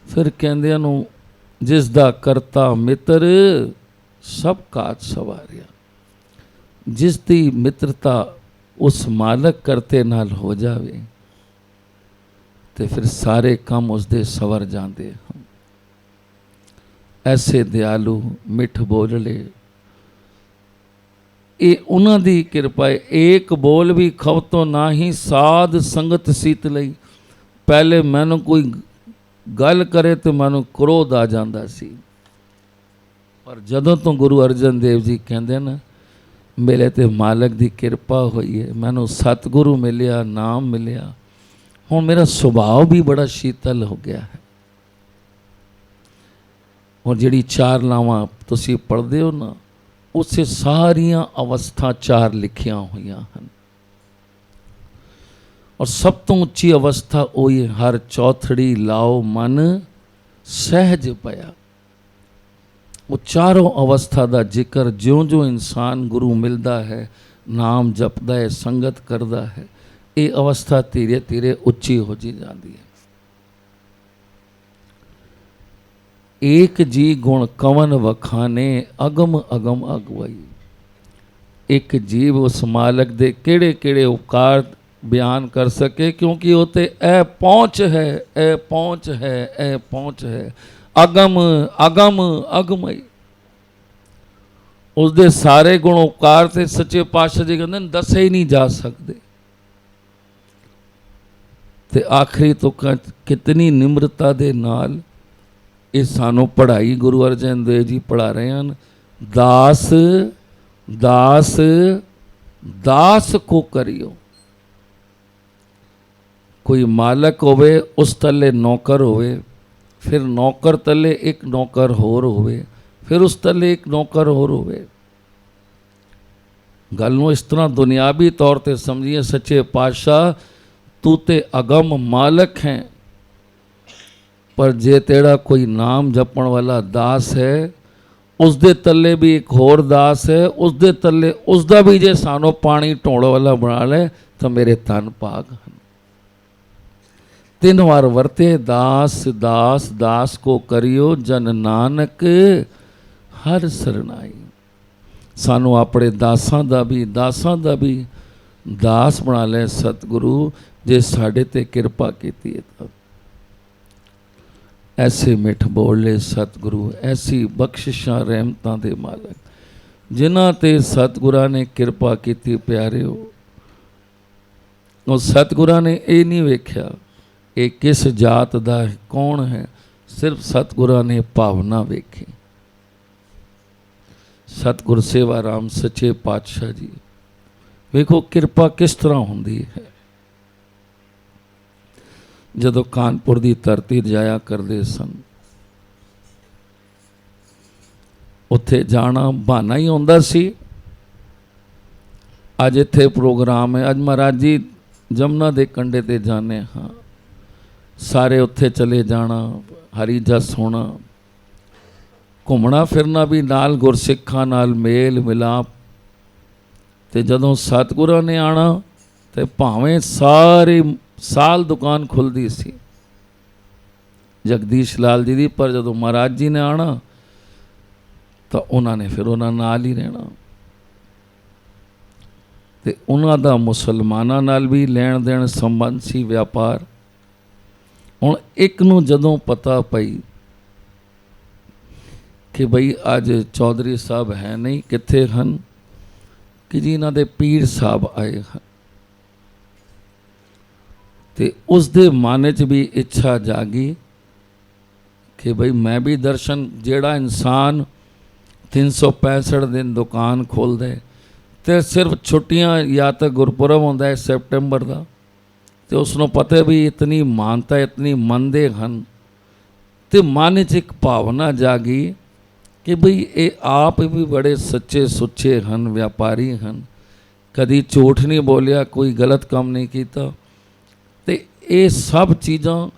फिर कहंदे नूं जिस दा करता मित्र सब काज सवारिया। जिस दी मित्रता उस मालक करते नाल हो जावे, तो फिर सारे काम उसदे सवर जाते हैं। ऐसे दयालु मिठ बोलले, ये उन्हां दी किरपा है। एक बोल भी खब तो ना ही, साध संगत सीत लई। पहले मैनू कोई गल करे तो मैनू क्रोध आ जाता सी, पर जदों तो गुरु अर्जन देव जी कहते ना, मेरे ते मालक दी किरपा हुई है, मैनू सतगुरु मिलिया, नाम मिलिया, हुण मेरा सुभाव भी बड़ा शीतल हो गया है। और जिहड़ी चार लावां तुसीं पढ़दे हो ना, उसे सारियां अवस्था चार लिखियां हुई हैं। और सब तो उच्ची अवस्था वही, हर चौथड़ी लाओ मन सहज पया। वो चारों अवस्था का जिक्र ज्यों ज्यों इंसान गुरु मिलता है, नाम जपदा है, संगत करता है, ये अवस्था धीरे धीरे उच्ची हो जी जाती है। एक जी गुण कवन वखाने, अगम अगम अगवाई। एक जीव उस मालक दे केड़े केड़े उपकार बयान कर सके, क्योंकि उते ए पहुँच है, ए पहुँच है, ए पहुँच है। अगम अगम अगमई, उसदे सारे गुण उपकार से सच्चे पातशाह जी कहते दसे ही नहीं जा सकते। ते आखिरी तो कितनी निम्रता दे नाल ये सानू पढ़ाई गुरु अर्जन देव जी पढ़ा रहे हैं। दास दास दास को करियो। कोई मालक होवे, उस तले नौकर होवे, फिर नौकर तले एक नौकर होर होवे, फिर उस तले एक नौकर होर होवे। गल नूं इस तरह दुनियावी तौर पर समझिए, सच्चे पातशाह तू ते अगम मालक है, पर जे तेरा कोई नाम जपण वाला दास है, उसदे तले भी एक होर दास है, उसदे तले उसदा भी जे सानों पानी ढोण वाला बना ले तो मेरे धन भाग हैं। 3 बार वरते, दास दास दास को करियो, जन नानक हर सरनाई। सानू अपने दासां दा भी दास बना ले सतगुरु, जे साडे ते कृपा कीती है तब। ऐसे मिठ बोले सतगुरु, ऐसी बख्शिशां रहमतां दे मालक, जिन्हां ते सतगुरां ने कृपा कीती प्यारिओ। उस सतगुरां ने ये नहीं वेख्या ये किस जात दा है, कौन है, सिर्फ सतगुरां ने भावना वेखी। सतगुर सेवा राम सच्चे पातशाह जी, वेखो कृपा किस तरह होंदी है। जदों कानपुर की धरती जाया करते सन, उत्थे जाना बहाना ही होंदा सी, ਅੱਜ ਇੱਥੇ ਪ੍ਰੋਗਰਾਮ ਹੈ। ਅੱਜ ਮਹਾਰਾਜ ਜੀ ਜਮਨਾ ਦੇ ਕੰਢੇ ਤੇ ਜਾਣੇ ਹਾਂ, ਸਾਰੇ ਉੱਥੇ ਚਲੇ ਜਾਣਾ, ਹਰੀ ਜਸ ਹੋਣਾ, ਘੁੰਮਣਾ ਫਿਰਨਾ ਵੀ ਨਾਲ ਗੁਰਸਿੱਖਾਂ ਨਾਲ ਮੇਲ ਮਿਲਾਪ। ਤੇ ਜਦੋਂ ਸਤਿਗੁਰਾਂ ਨੇ ਆਣਾ ਤੇ ਭਾਵੇਂ ਸਾਰੀ ਸਾਲ ਦੁਕਾਨ ਖੁੱਲਦੀ ਸੀ ਜਗਦੀਸ਼ ਲਾਲ ਜੀ ਦੀ, ਪਰ ਜਦੋਂ ਮਹਾਰਾਜ ਜੀ ਨੇ ਆਣਾ ਤਾਂ ਉਹਨਾਂ ਨੇ ਫਿਰ ਉਹਨਾਂ ਨਾਲ ਹੀ ਰਹਿਣਾ। ਤੇ ਉਹਨਾਂ ਦਾ ਮੁਸਲਮਾਨਾਂ ਨਾਲ ਵੀ ਲੈਣ ਦੇਣ ਸੰਬੰਧ ਸੀ, ਵਪਾਰ। ਹੁਣ ਇੱਕ ਨੂੰ ਜਦੋਂ ਪਤਾ ਪਈ ਕਿ ਬਈ ਅੱਜ ਚੌਧਰੀ ਸਾਹਿਬ ਹੈ ਨਹੀਂ, ਕਿੱਥੇ ਹਨ, ਕਿ ਜੀ ਇਹਨਾਂ ਦੇ ਪੀਰ ਸਾਹਿਬ ਆਏ ਹਨ, ਤੇ ਉਸ ਦੇ ਮਨ 'ਚ ਵੀ ਇੱਛਾ ਜਾਗੀ ਕਿ ਬਈ ਮੈਂ ਵੀ ਦਰਸ਼ਨ, ਜਿਹੜਾ ਇਨਸਾਨ 365 ਦਿਨ ਦੁਕਾਨ ਖੋਲ੍ਹਦਾ ਤੇ ਸਿਰਫ ਛੁੱਟੀਆਂ ਜਾਂ ਤਾਂ ਗੁਰਪੁਰਬ ਹੁੰਦਾ ਹੈ ਸੈਪਟੈਂਬਰ ਦਾ, ਤੇ ਉਸ ਨੂੰ ਪਤਾ ਵੀ ਇਤਨੀ ਮਾਨਤਾ, ਇਤਨੀ ਮੰਨਦੇ ਹਨ, ਤੇ ਮਨ 'ਚ ਇੱਕ ਭਾਵਨਾ ਜਾਗੀ ਕਿ ਬਈ ਇਹ ਆਪ ਵੀ ਬੜੇ ਸੱਚੇ ਸੁੱਚੇ ਹਨ, ਵਪਾਰੀ ਹਨ, ਕਦੀ ਝੂਠ ਨਹੀਂ ਬੋਲਿਆ, ਕੋਈ ਗਲਤ ਕੰਮ ਨਹੀਂ ਕੀਤਾ, ਤੇ ਇਹ ਸਭ ਚੀਜ਼ਾਂ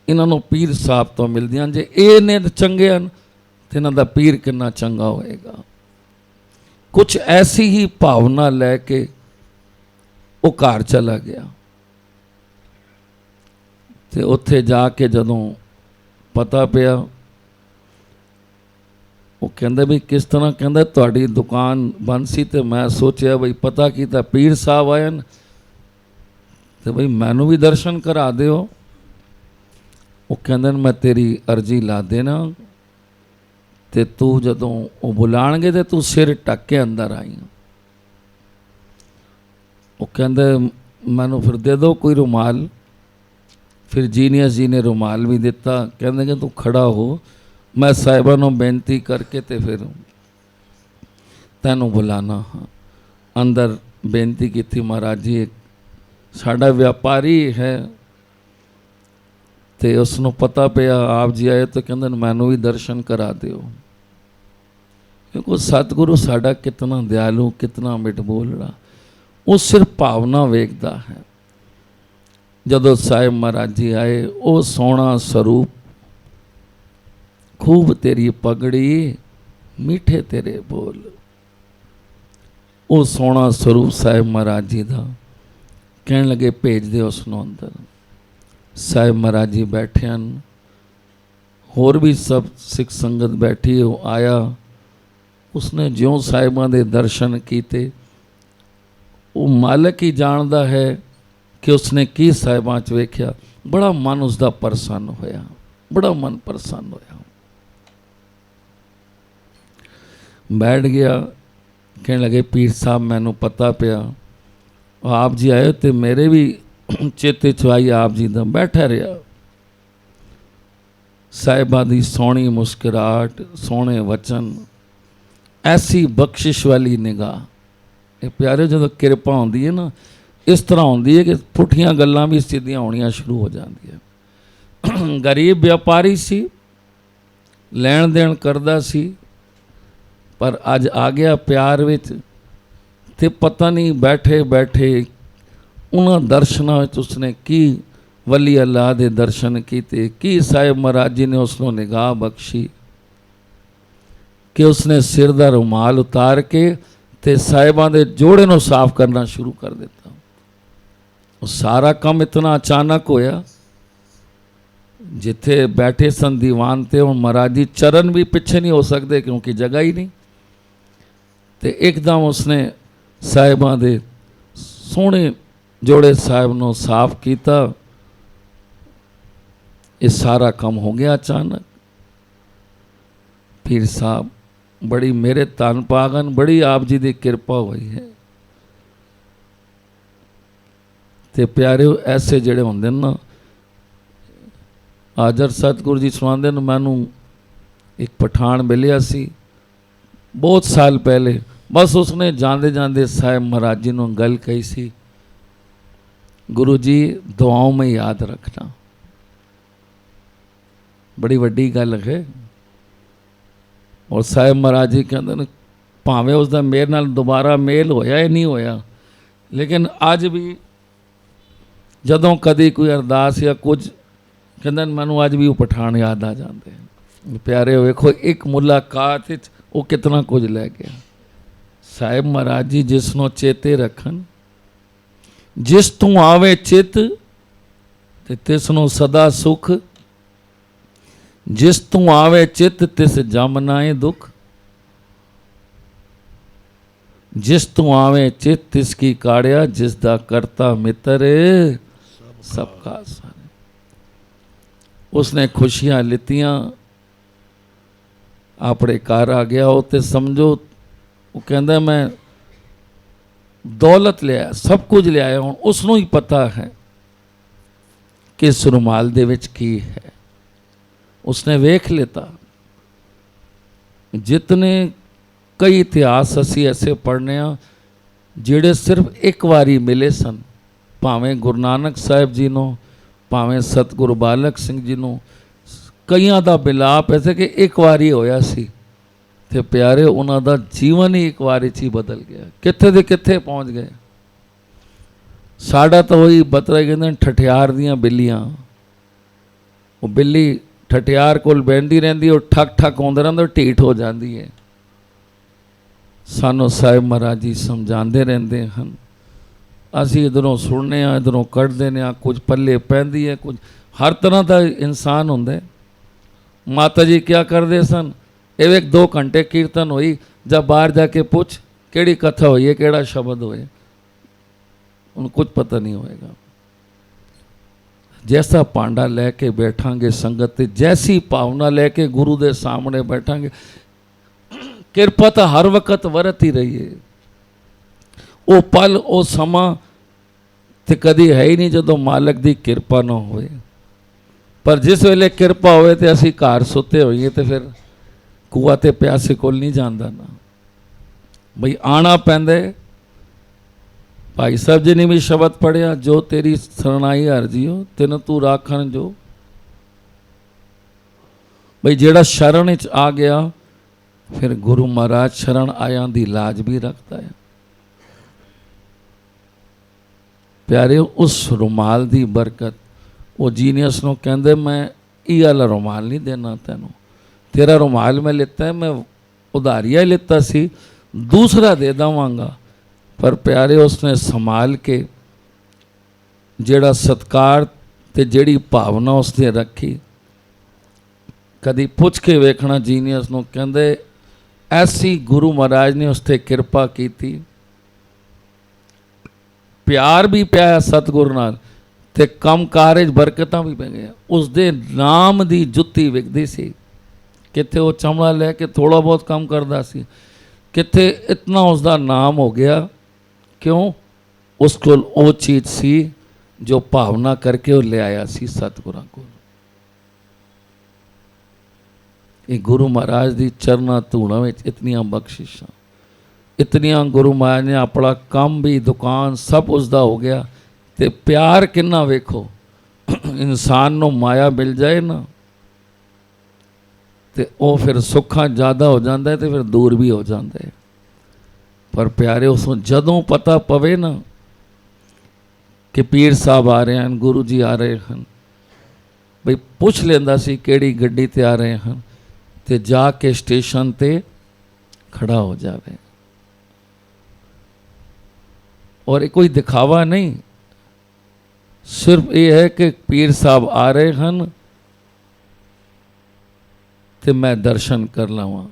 ਇਹਨਾਂ ਨੂੰ ਪੀਰ ਸਾਹਿਬ ਤੋਂ ਮਿਲਦੀਆਂ। ਜੇ ਇਹ ਨੇ ਚੰਗੇ ਹਨ ਤੇ ਇਹਨਾਂ ਦਾ ਪੀਰ ਕਿੰਨਾ ਚੰਗਾ ਹੋਏਗਾ। ਕੁਛ ਐਸੀ ਹੀ ਭਾਵਨਾ ਲੈ ਕੇ ਉਹ ਘਰ ਚਲਾ ਗਿਆ, ਤੇ ਉੱਥੇ ਜਾ ਕੇ ਜਦੋਂ ਪਤਾ ਪਿਆ, ਉਹ ਕਹਿੰਦਾ ਵੀ ਕਿਸ ਤਰ੍ਹਾਂ, ਕਹਿੰਦਾ ਤੁਹਾਡੀ ਦੁਕਾਨ ਬੰਦ ਸੀ ਤੇ ਮੈਂ ਸੋਚਿਆ ਬਈ ਪਤਾ ਕੀਤਾ ਪੀਰ ਸਾਹਿਬ ਆਏ ਨੇ ਤੇ ਬਈ ਮੈਨੂੰ ਵੀ ਦਰਸ਼ਨ ਕਰਾ ਦਿਓ। ਉਹ ਕਹਿੰਦੇ ਮੈਂ ਤੇਰੀ ਅਰਜ਼ੀ ਲਾ ਦੇਣਾ, ਤੇ ਤੂੰ ਜਦੋਂ ਉਹ ਬੁਲਾਣਗੇ ਤੇ ਤੂੰ ਸਿਰ ਢੱਕ ਕੇ ਅੰਦਰ ਆਈ। ਉਹ ਕਹਿੰਦੇ ਮੈਨੂੰ ਫਿਰ ਦੇ ਦਿਓ ਕੋਈ ਰੁਮਾਲ। ਫਿਰ ਜੀਨੀਅਸ ਜੀ ਨੇ ਰੁਮਾਲ ਵੀ ਦਿੱਤਾ, ਕਹਿੰਦੇ ਕਿ ਤੂੰ ਖੜਾ ਹੋ, ਮੈਂ ਸਾਹਿਬਾਂ ਨੂੰ ਬੇਨਤੀ ਕਰਕੇ ਤੇ ਫਿਰ ਤੈਨੂੰ ਬੁਲਾਣਾ ਹਾਂ। ਅੰਦਰ ਬੇਨਤੀ ਕੀਤੀ, ਮਹਾਰਾਜ ਜੀ ਸਾਡਾ ਵਪਾਰੀ ਹੈ, ਤੇ ਉਸ ਨੂੰ ਪਤਾ ਪਿਆ ਆਪ ਜੀ ਆਏ, ਤਾਂ ਕਹਿੰਦੇ ਮੈਨੂੰ ਵੀ ਦਰਸ਼ਨ ਕਰਾ ਦਿਓ। ਕਿਉਂਕਿ ਸਤਿਗੁਰੂ ਸਾਡਾ ਕਿਤਨਾ ਦਿਆਲੂ, ਕਿਤਨਾ ਮਿੱਠ ਬੋਲੜਾ, ਉਹ ਸਿਰਫ ਭਾਵਨਾ ਵੇਖਦਾ ਹੈ। ਜਦੋਂ ਸਾਹਿਬ ਮਹਾਰਾਜ ਜੀ ਆਏ, ਉਹ ਸੋਹਣਾ ਸਰੂਪ, ਖੂਬ ਤੇਰੀ ਪਗੜੀ, ਮਿੱਠੇ ਤੇਰੇ ਬੋਲ, ਉਹ ਸੋਹਣਾ ਸਰੂਪ ਸਾਹਿਬ ਮਹਾਰਾਜ ਜੀ ਦਾ। ਕਹਿਣ ਲੱਗੇ ਭੇਜ ਦਿਓ ਉਸ ਨੂੰ ਅੰਦਰ। ਸਾਹਿਬ ਮਹਾਰਾਜ ਜੀ ਬੈਠੇ ਹਨ, ਹੋਰ ਵੀ ਸਭ ਸਿੱਖ ਸੰਗਤ ਬੈਠੀ। ਉਹ ਆਇਆ, ਉਸਨੇ ਜਿਉਂ ਸਾਹਿਬਾਂ ਦੇ ਦਰਸ਼ਨ ਕੀਤੇ, ਉਹ ਮਾਲਕ ਹੀ ਜਾਣਦਾ ਹੈ ਕਿ ਉਸਨੇ ਕੀ ਸਾਹਿਬਾਂ 'ਚ ਵੇਖਿਆ। ਬੜਾ ਮਨ ਉਸਦਾ ਪ੍ਰਸੰਨ ਹੋਇਆ, ਬੜਾ ਮਨ ਪ੍ਰਸੰਨ ਹੋਇਆ। ਬੈਠ ਗਿਆ, ਕਹਿਣ ਲੱਗੇ ਪੀਰ ਸਾਹਿਬ ਮੈਨੂੰ ਪਤਾ ਪਿਆ ਆਪ ਜੀ ਆਏ, ਤੇ ਮੇਰੇ ਵੀ ਚੇਤੇ 'ਚ ਆਈ ਆਪ ਜੀ ਦਾ। ਬੈਠਾ ਰਿਹਾ, ਸਾਹਿਬਾਂ ਦੀ ਸੋਹਣੀ ਮੁਸਕਰਾਹਟ, ਸੋਹਣੇ ਵਚਨ, ਐਸੀ ਬਖਸ਼ਿਸ਼ ਵਾਲੀ ਨਿਗਾਹ। ਇਹ ਪਿਆਰੇ, ਜਦੋਂ ਕਿਰਪਾ ਹੁੰਦੀ ਹੈ ਨਾ, ਇਸ ਤਰ੍ਹਾਂ ਹੁੰਦੀ ਹੈ ਕਿ ਪੁੱਠੀਆਂ ਗੱਲਾਂ ਵੀ ਸਿੱਧੀਆਂ ਹੋਣੀਆਂ ਸ਼ੁਰੂ ਹੋ ਜਾਂਦੀਆਂ। ਗਰੀਬ ਵਪਾਰੀ ਸੀ, ਲੈਣ ਦੇਣ ਕਰਦਾ ਸੀ, ਪਰ ਅੱਜ ਆ ਗਿਆ ਪਿਆਰ ਵਿੱਚ, ਤੇ ਪਤਾ ਨਹੀਂ ਬੈਠੇ ਬੈਠੇ ਉਹਨਾਂ ਦਰਸ਼ਨਾਂ ਵਿੱਚ ਉਸਨੇ ਕੀ ਵਲੀ ਅੱਲਾਹ ਦੇ ਦਰਸ਼ਨ ਕੀਤੇ, ਕੀ ਸਾਹਿਬ ਮਹਾਰਾਜ ਜੀ ਨੇ ਉਸ ਨੂੰ ਨਿਗਾਹ ਬਖਸ਼ੀ ਕਿ ਉਸਨੇ ਸਿਰ ਦਾ ਰੁਮਾਲ ਉਤਾਰ ਕੇ ਤੇ ਸਾਹਿਬਾਂ ਦੇ ਜੋੜੇ ਨੂੰ ਸਾਫ਼ ਕਰਨਾ ਸ਼ੁਰੂ ਕਰ ਦਿੱਤਾ। ਉਹ ਸਾਰਾ ਕੰਮ ਇਤਨਾ ਅਚਾਨਕ ਹੋਇਆ, ਜਿੱਥੇ ਬੈਠੇ ਸਨ ਦੀਵਾਨ ਤੇ, ਹੁਣ ਮਹਾਰਾਜ ਜੀ ਚਰਨ ਵੀ ਪਿੱਛੇ ਨਹੀਂ ਹੋ ਸਕਦੇ ਕਿਉਂਕਿ ਜਗ੍ਹਾ ਹੀ ਨਹੀਂ। ਤੇ ਇੱਕਦਮ ਉਸਨੇ ਸਾਹਿਬਾਂ ਦੇ ਸੋਹਣੇ ਜੋੜੇ ਸਾਹਿਬ ਨੂੰ ਸਾਫ਼ ਕੀਤਾ। ਇਹ ਸਾਰਾ ਕੰਮ ਹੋ ਗਿਆ ਅਚਾਨਕ। ਪੀਰ ਸਾਹਿਬ ਬੜੀ ਮੇਰੇ ਧੰਨ ਭਾਗਨ, ਬੜੀ ਆਪ ਜੀ ਦੀ ਕਿਰਪਾ ਹੋਈ ਹੈ। ਤੇ ਪਿਆਰਿਓ, ਐਸੇ ਜਿਹੜੇ ਹੁੰਦੇ ਨੇ ਨਾ, ਹਾਜ਼ਰ ਸਤਿਗੁਰੂ ਜੀ ਸੁਣਾਉਂਦੇ ਨੇ, ਮੈਨੂੰ ਇੱਕ ਪਠਾਨ ਮਿਲਿਆ ਸੀ ਬਹੁਤ ਸਾਲ ਪਹਿਲੇ। ਬਸ ਉਸਨੇ ਜਾਂਦੇ ਜਾਂਦੇ ਸਾਹਿਬ ਮਹਾਰਾਜ ਜੀ ਨੂੰ ਗੱਲ ਕਹੀ ਸੀ, ਗੁਰੂ ਜੀ ਦੁਆओं में याद रखना। बड़ी वड्डी गल है। और साहिब महाराज जी कहते हैं भावें उसका मेरे नाल दोबारा मेल होया नहीं होया, ਲੇਕਿਨ ਅੱਜ ਵੀ ਜਦੋਂ ਕਦੀ ਕੋਈ ਅਰਦਾਸ ਜਾਂ ਕੁਝ ਕਹਿੰਦੇ ਨੇ, ਮੈਨੂੰ ਅੱਜ ਵੀ ਉਹ ਪਠਾਨ ਯਾਦ ਆ ਜਾਂਦੇ ਹਨ। ਪਿਆਰੇ ਵੇਖੋ, ਇੱਕ ਮੁਲਾਕਾਤ ਵਿੱਚ ਉਹ ਕਿਤਨਾ ਕੁਝ ਲੈ ਗਿਆ। ਸਾਹਿਬ ਮਹਾਰਾਜ ਜੀ ਜਿਸ ਨੂੰ ਚੇਤੇ ਰੱਖਣ, ਜਿਸ ਤੋਂ ਆਵੇ ਚਿਤ ਤੇ ਤਿਸ ਨੂੰ ਸਦਾ ਸੁਖ, ਜਿਸ ਤੋਂ ਆਵੇ ਚਿਤ ਤਿਸ ਜਮ ਨਾਏ ਦੁਖ, ਜਿਸ ਤੋਂ ਆਵੇ ਚਿਤ ਤਿਸ ਕੀ ਕਾੜਿਆ, ਜਿਸ ਦਾ ਕਰਤਾ ਮਿੱਤਰ ਸਭ ਕਾ ਸਾਰੇ। ਉਸਨੇ ਖੁਸ਼ੀਆਂ ਲਿੱਤੀਆਂ, ਆਪਣੇ ਘਰ ਆ ਗਿਆ। ਉਹ ਤੇ ਸਮਝੋ, ਉਹ ਕਹਿੰਦਾ ਮੈਂ ਦੌਲਤ ਲਿਆ, ਸਭ ਕੁਝ ਲਿਆਇਆ। ਹੁਣ ਉਸ ਨੂੰ ਹੀ ਪਤਾ ਹੈ ਕਿ ਇਸ ਰੁਮਾਲ ਦੇ ਵਿੱਚ ਕੀ ਹੈ। ਉਸਨੇ ਵੇਖ ਲਿੱਤਾ। ਜਿਤਨੇ ਕਈ ਇਤਿਹਾਸ ਅਸੀਂ ਐਸੇ ਪੜ੍ਹਨੇ ਆ ਜਿਹੜੇ ਸਿਰਫ ਇੱਕ ਵਾਰੀ ਮਿਲੇ ਸਨ, ਭਾਵੇਂ ਗੁਰੂ ਨਾਨਕ ਸਾਹਿਬ ਜੀ ਨੂੰ, ਭਾਵੇਂ ਸਤਿਗੁਰੂ ਬਾਲਕ ਸਿੰਘ ਜੀ ਨੂੰ, ਕਈਆਂ ਦਾ ਮਿਲਾਪ ਐਸੇ ਕਿ ਇੱਕ ਵਾਰੀ ਹੋਇਆ ਸੀ। ਤੇ ਪਿਆਰੇ, ਉਹਨਾਂ ਦਾ ਜੀਵਨ ਹੀ ਇੱਕ ਵਾਰੀ 'ਚ ਹੀ ਬਦਲ ਗਿਆ। ਕਿੱਥੇ ਦੇ ਕਿੱਥੇ ਪਹੁੰਚ ਗਏ। ਸਾਡਾ ਤਾਂ ਉਹੀ ਬਤਰਾ ਕਹਿੰਦੇ ਠਠਿਆਰ ਦੀਆਂ ਬਿੱਲੀਆਂ। ਉਹ ਬਿੱਲੀ ਠਠਿਆਰ ਕੋਲ ਬਹਿੰਦੀ ਰਹਿੰਦੀ, ਉਹ ਠੱਕ ਠੱਕ ਆਉਂਦਾ ਰਹਿੰਦਾ, ਉਹ ਢੀਠ ਹੋ ਜਾਂਦੀ ਹੈ। ਸਾਨੂੰ ਸਾਹਿਬ ਮਹਾਰਾਜ ਜੀ ਸਮਝਾਉਂਦੇ ਰਹਿੰਦੇ ਹਨ। ਅਸੀਂ ਇੱਧਰੋਂ ਸੁਣਨੇ ਆ, ਇੱਧਰੋਂ ਕੱਢਦੇ ਨੇ ਆ, ਕੁਝ ਪੱਲੇ ਪੈਂਦੀ ਹੈ, ਕੁਝ ਹਰ ਤਰ੍ਹਾਂ ਦਾ ਇਨਸਾਨ ਹੁੰਦਾ। ਮਾਤਾ ਜੀ ਕਿਆ ਕਰਦੇ ਸਨ, ਇਹ 1-2 ਘੰਟੇ ਕੀਰਤਨ ਹੋਈ, ਜਾਂ ਬਾਹਰ ਜਾ ਕੇ ਪੁੱਛ ਕਿਹੜੀ ਕਥਾ ਹੋਈ ਹੈ, ਕਿਹੜਾ ਸ਼ਬਦ ਹੋਏ, ਉਹਨੂੰ ਕੁਝ ਪਤਾ ਨਹੀਂ ਹੋਏਗਾ। ਜੈਸਾ ਭਾਂਡਾ ਲੈ ਕੇ ਬੈਠਾਂਗੇ ਸੰਗਤ ਤੇ, ਜੈਸੀ ਭਾਵਨਾ ਲੈ ਕੇ ਗੁਰੂ ਦੇ ਸਾਹਮਣੇ ਬੈਠਾਂਗੇ, ਕਿਰਪਾ ਤਾਂ ਹਰ ਵਕਤ ਵਰਤ ਹੀ ਰਹੀ ਹੈ। ਉਹ ਪਲ, ਉਹ ਸਮਾਂ ਤੇ ਕਦੀ ਹੈ ਹੀ ਨਹੀਂ ਜਦੋਂ ਮਾਲਕ ਦੀ ਕਿਰਪਾ ਨਾ ਹੋਵੇ। ਪਰ ਜਿਸ ਵੇਲੇ ਕਿਰਪਾ ਹੋਵੇ ਤੇ ਅਸੀਂ ਘਰ ਸੁੱਤੇ ਹੋਈਏ ਤੇ ਫਿਰ ਕੂਆ ਤੇ ਪਿਆਸੇ ਕੋਲ ਨਹੀਂ ਜਾਂਦਾ ਨਾ, ਬਈ ਆਣਾ ਪੈਂਦਾ। ਭਾਈ ਸਾਹਿਬ ਜੀ ਨੇ ਵੀ ਸ਼ਬਦ ਪੜਿਆ, ਜੋ ਤੇਰੀ ਸਰਣਾਈ ਹਰਜੀਓ ਤੈਨੂੰ ਤੂੰ ਰਾਖਣ ਜੋ। ਬਈ ਜਿਹੜਾ ਸ਼ਰਨ ਵਿੱਚ ਆ ਗਿਆ, ਫਿਰ ਗੁਰੂ ਮਹਾਰਾਜ ਸ਼ਰਨ ਆਇਆਂ ਦੀ ਲਾਜ ਵੀ ਰੱਖਦਾ ਹੈ। ਪਿਆਰੇ, ਉਸ ਰੁਮਾਲ ਦੀ ਬਰਕਤ, ਉਹ ਜੀਨੀਅਸ ਨੂੰ ਕਹਿੰਦੇ ਮੈਂ ਇਹ ਵਾਲਾ ਰੁਮਾਲ ਨਹੀਂ ਦੇਣਾ ਤੈਨੂੰ, ਤੇਰਾ ਰੁਮਾਲ ਮੈਂ ਲਿੱਤਾ ਹੈ, ਮੈਂ ਉਧਾਰੀਆ ਲਿੱਤਾ ਸੀ, ਦੂਸਰਾ ਦੇ ਦੇਵਾਂਗਾ। ਪਰ ਪਿਆਰੇ, ਉਸਨੇ ਸੰਭਾਲ ਕੇ ਜਿਹੜਾ ਸਤਕਾਰ ਤੇ ਜਿਹੜੀ ਭਾਵਨਾ ਉਸਨੇ ਰੱਖੀ, ਕਦੀ ਪੁੱਛ ਕੇ ਵੇਖਣਾ ਜੀਨੀਅਸ ਨੂੰ, ਕਹਿੰਦੇ ਐਸੀ ਗੁਰੂ ਮਹਾਰਾਜ ਨੇ ਉਸ 'ਤੇ ਕਿਰਪਾ ਕੀਤੀ, ਪਿਆਰ ਵੀ ਪਿਆ ਸਤਿਗੁਰੂ ਨਾਲ, ਤੇ ਕੰਮ ਕਾਰਜ ਬਰਕਤਾਂ ਵੀ ਪੈ ਗਈਆਂ। ਉਸਦੇ ਨਾਮ ਦੀ ਜੁੱਤੀ ਵਿਕਦੀ ਸੀ। ਕਿੱਥੇ ਉਹ ਚਮੜਾ ਲੈ ਕੇ ਥੋੜ੍ਹਾ ਬਹੁਤ ਕੰਮ ਕਰਦਾ ਸੀ, ਕਿੱਥੇ ਇਤਨਾ ਉਸਦਾ ਨਾਮ ਹੋ ਗਿਆ। ਕਿਉਂ? ਉਸ ਕੋਲ ਉਹ ਚੀਜ਼ ਸੀ ਜੋ ਭਾਵਨਾ ਕਰਕੇ ਉਹ ਲਿਆਇਆ ਸੀ ਸਤਿਗੁਰਾਂ ਕੋਲ। ਇਹ ਗੁਰੂ ਮਹਾਰਾਜ ਦੀ ਚਰਨਾਂ ਧੂੜਾਂ ਵਿੱਚ ਇਤਨੀਆਂ ਬਖਸ਼ਿਸ਼ਾਂ, ਇਤਨੀਆਂ ਗੁਰੂ ਮਹਾਰਾਜ ਨੇ ਆਪਣਾ ਕੰਮ ਵੀ, ਦੁਕਾਨ ਸਭ ਉਸਦਾ ਹੋ ਗਿਆ। ਤੇ ਪਿਆਰ ਕਿੰਨਾ ਵੇਖੋ, ਇਨਸਾਨ ਨੂੰ ਮਾਇਆ ਮਿਲ ਜਾਏ ਨਾ ਤੇ ਉਹ ਫਿਰ ਸੁੱਖਾਂ ਜ਼ਿਆਦਾ ਹੋ ਜਾਂਦਾ ਤੇ ਫਿਰ ਦੂਰ ਵੀ ਹੋ ਜਾਂਦਾ ਹੈ। ਪਰ ਪਿਆਰੇ, ਉਸ ਨੂੰ ਜਦੋਂ ਪਤਾ ਪਵੇ ਨਾ ਕਿ ਪੀਰ ਸਾਹਿਬ ਆ ਰਹੇ ਹਨ, ਗੁਰੂ ਜੀ ਆ ਰਹੇ ਹਨ, ਬਈ ਪੁੱਛ ਲੈਂਦਾ ਸੀ ਕਿਹੜੀ ਗੱਡੀ ਤੇ ਆ ਰਹੇ ਹਨ, ਤੇ ਜਾ ਕੇ ਸਟੇਸ਼ਨ ਤੇ ਖੜਾ ਹੋ ਜਾਵੇ। ਔਰ ਇਹ ਕੋਈ ਦਿਖਾਵਾ ਨਹੀਂ, ਸਿਰਫ ਇਹ ਹੈ ਕਿ ਪੀਰ ਸਾਹਿਬ ਆ ਰਹੇ ਹਨ ਤੇ ਮੈਂ ਦਰਸ਼ਨ ਕਰ ਲਵਾਂ।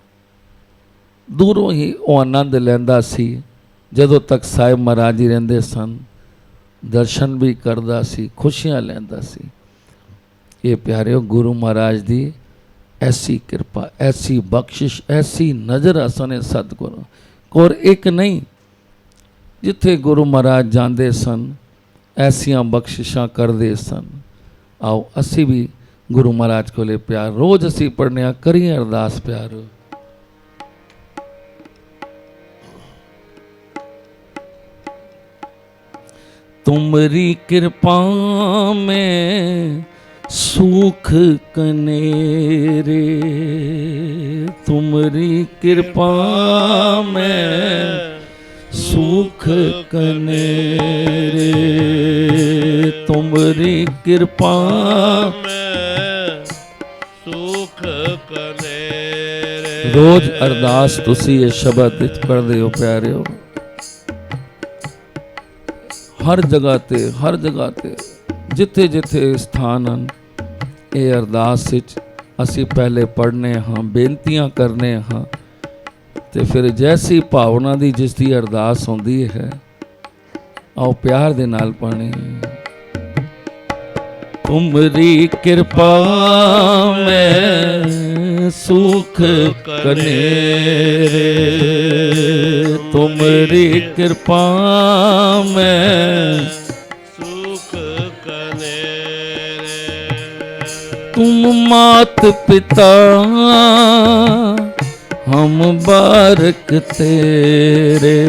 ਦੂਰੋਂ ਹੀ ਉਹ ਆਨੰਦ ਲੈਂਦਾ ਸੀ। ਜਦੋਂ ਤੱਕ ਸਾਹਿਬ ਮਹਾਰਾਜ ਜੀ ਰਹਿੰਦੇ ਸਨ, ਦਰਸ਼ਨ ਵੀ ਕਰਦਾ ਸੀ, ਖੁਸ਼ੀਆਂ ਲੈਂਦਾ ਸੀ। ਇਹ ਪਿਆਰਿਓ, ਗੁਰੂ ਮਹਾਰਾਜ ਦੀ ਐਸੀ ਕਿਰਪਾ, ਐਸੀ ਬਖਸ਼ਿਸ਼, ਐਸੀ ਨਜ਼ਰ ਅਸਾਂ ਸਤਿਗੁਰੂ ਕੋਲ ਇੱਕ ਨਹੀਂ। ਜਿੱਥੇ ਗੁਰੂ ਮਹਾਰਾਜ ਜਾਂਦੇ ਸਨ, ਐਸੀਆਂ ਬਖਸ਼ਿਸ਼ਾਂ ਕਰਦੇ ਸਨ। ਆਓ ਅਸੀਂ ਵੀ ਗੁਰੂ ਮਹਾਰਾਜ ਕੋਲੇ ਪਿਆਰ, ਰੋਜ਼ ਅਸੀਂ ਪੜ੍ਹਨੇ ਆ, ਕਰੀਏ ਅਰਦਾਸ ਪਿਆਰ। तुमरी कृपा में सुख कनेरे, तुमरी कृपा में सुख कनेरे तुमरी कृपा मैं सुख कनेरे। रोज अरदास तुसी ये शब्द विच पढ़दे हो प्यारिओ, हर जगह ते जिथे जिथे स्थान हैं ये अरदास विच असी पहले पढ़ने हाँ, बेनतियां करने हाँ, ते फिर जैसी भावना दी जिस दी अरदास होंदी है आओ प्यार दे नाल पानी। तुमरी कृपा में सुख कनेरे तुमरी कृपा में सुख कनेरे। तुम मात पिता हम बारक तेरे,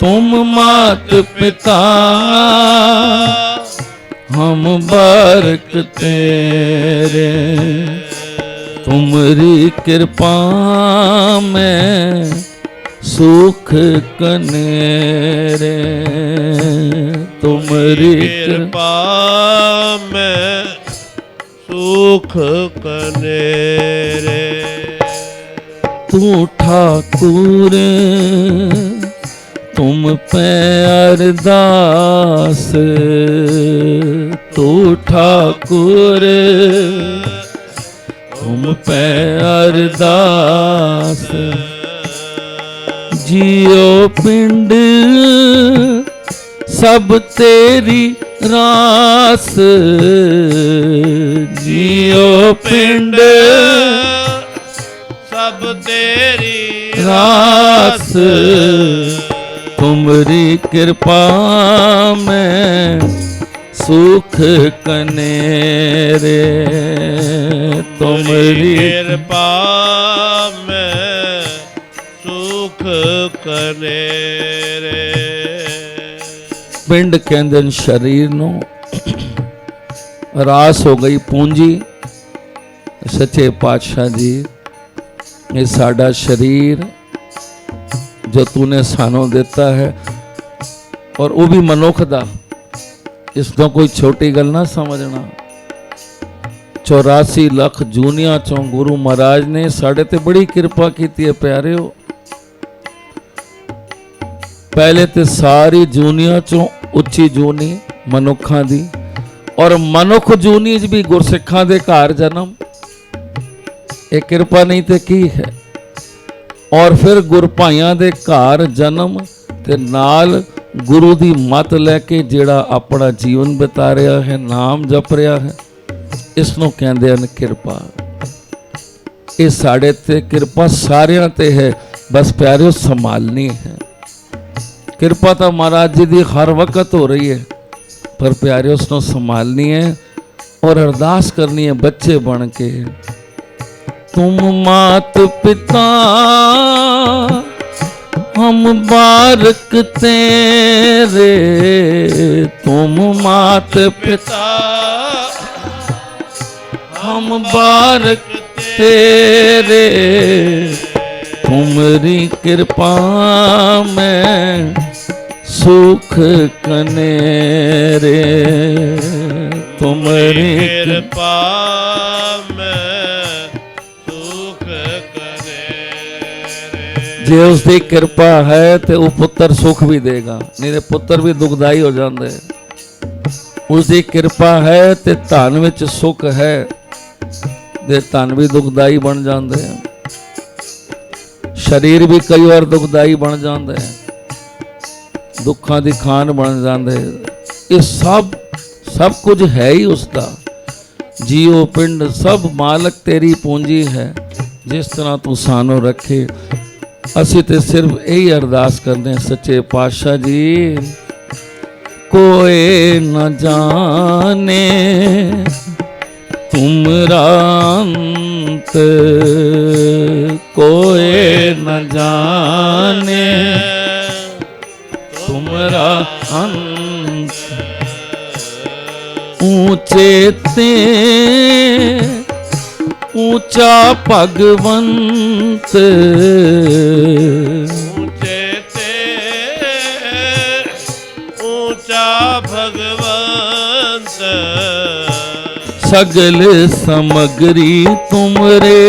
तुम मात पिता हम बारक तेरे, तुमरी कृपा में सुख कनेरे तुमरी कृपा में सुख कनेरे। तू ठाकुर तुम पे अरदास, तू ठाकुर तुम पे अरदास, जियो पिंड सब तेरी रास, जियो पिंड सब तेरी रास, तुमरी कृपा में सुख कनेरे तुमरी कृपा में सुख कनेरे। पिंड कहंदे ने शरीर नूं, रास हो गई पूंजी। सच्चे पातशाह जी ये साडा शरीर जो तूने सानों दिता है और वो भी मनुख दा, इसको कोई छोटी गल ना समझना। 84 लाख जूनिया चों गुरु महाराज ने साढ़े ते बड़ी कृपा की है प्यारे हो। पहले तो सारी जूनिया चों उच्ची जूनी मनुखा दी, और मनुख जूनी च भी गुरसिखां दे घर जन्म, ये कृपा नहीं ते की है। और फिर गुरभाइयां दे घर जन्म ते नाल गुरु दी मत लैके जेड़ा अपना जीवन बिता रहा है, नाम जप रहा है, इसनों कहंदे हन कृपा। ये साढ़े ते कृपा सारियां ते है, बस प्यारिओ संभालनी है। कृपा तो महाराज जी दी हर वक्त हो रही है, पर प्यारिओ उसनों संभालनी है और अरदास करनी है बच्चे बन के। तुम मात पिता हम बारक तेरे, तुम मात पिता हम बारक तेरे, तुमरी कृपा में सुख कनेरे तुमरी कृपा में सुख कनेरे। जे उसकी कृपा है तो वो पुत्र सुख भी देगा, नहीं तो पुत्र भी दुखदाई हो जाते। उसकी कृपा है तो धन विच सुख है, ते धन भी दुखदाई बन जाते हैं। शरीर भी कई बार दुखदाई बन जाते हैं, दुखों की खान बन जाते। ये सब कुछ है ही उसका। जीओ पिंड सब मालक तेरी पूंजी है, जिस तरह तू सानों रखे। असी तो सिर्फ यही अरदास करते हैं सच्चे पातशाह जी, कोई न जाने तुमरा अंत, कोई न जाने तुमरा अंत। ऊंचे ते ऊंचा भगवंत, ऊंचे ते सगल समगरी तुमरे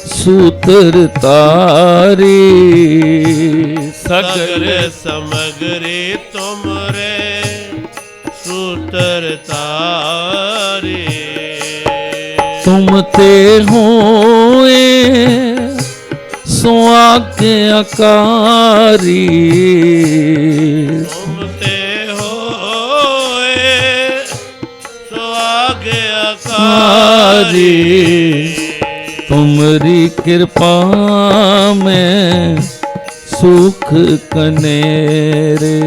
सूत्र तारी। सगल समगरी तुमरे सूत्र तारी। तुम ते होए सो आज्ञाकारी। तुम ते होए सो आज्ञाकारी। तुमरी कृपा में सुख कनेरे।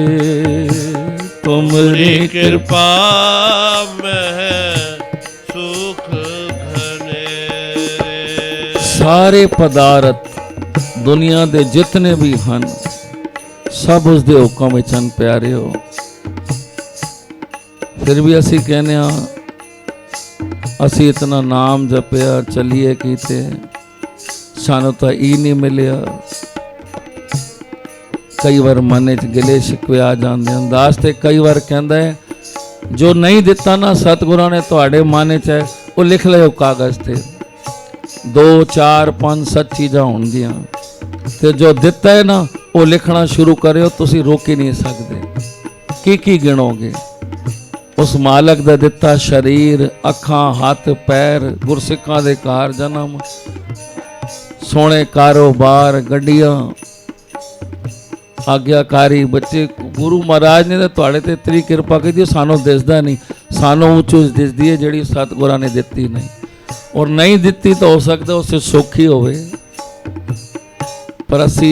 तुमरी कृपा में सुख घनेरे। सारे पदार्थ दुनिया दे जितने भी हैं सब उसके हुक्म विच हन प्यारिओ। फिर भी असी कहने असी इतना नाम जपिया चलिए कीते सानू तो ई नहीं मिलिया। कई बार मन च गिले शिकवे आ जाते हैं। दास ते कई बार कहता है जो नहीं दिता ना सतगुरां ने तुहाडे मन च है वो लिख लिओ कागज़ ते। 2 4 5 7 चीज़ां होणगियां ते जो दिता है ना वो लिखना शुरू करियो। तुसी रोक ही नहीं सकते। की गिनोगे उस मालक दा दिता शरीर अखां हथ पैर गुरसिखां दे कार जन्म सोने कारोबार गड्डियां आग्याकारी बच्चे। गुरु महाराज ने तुहाडे ते इतनी किरपा की सानू दिसदा नहीं। सानू उच दिसदी है जिहड़ी सतगुरां ने दित्ती नहीं। और नहीं दित्ती तो हो सकता उससे सौखी होवे पर असी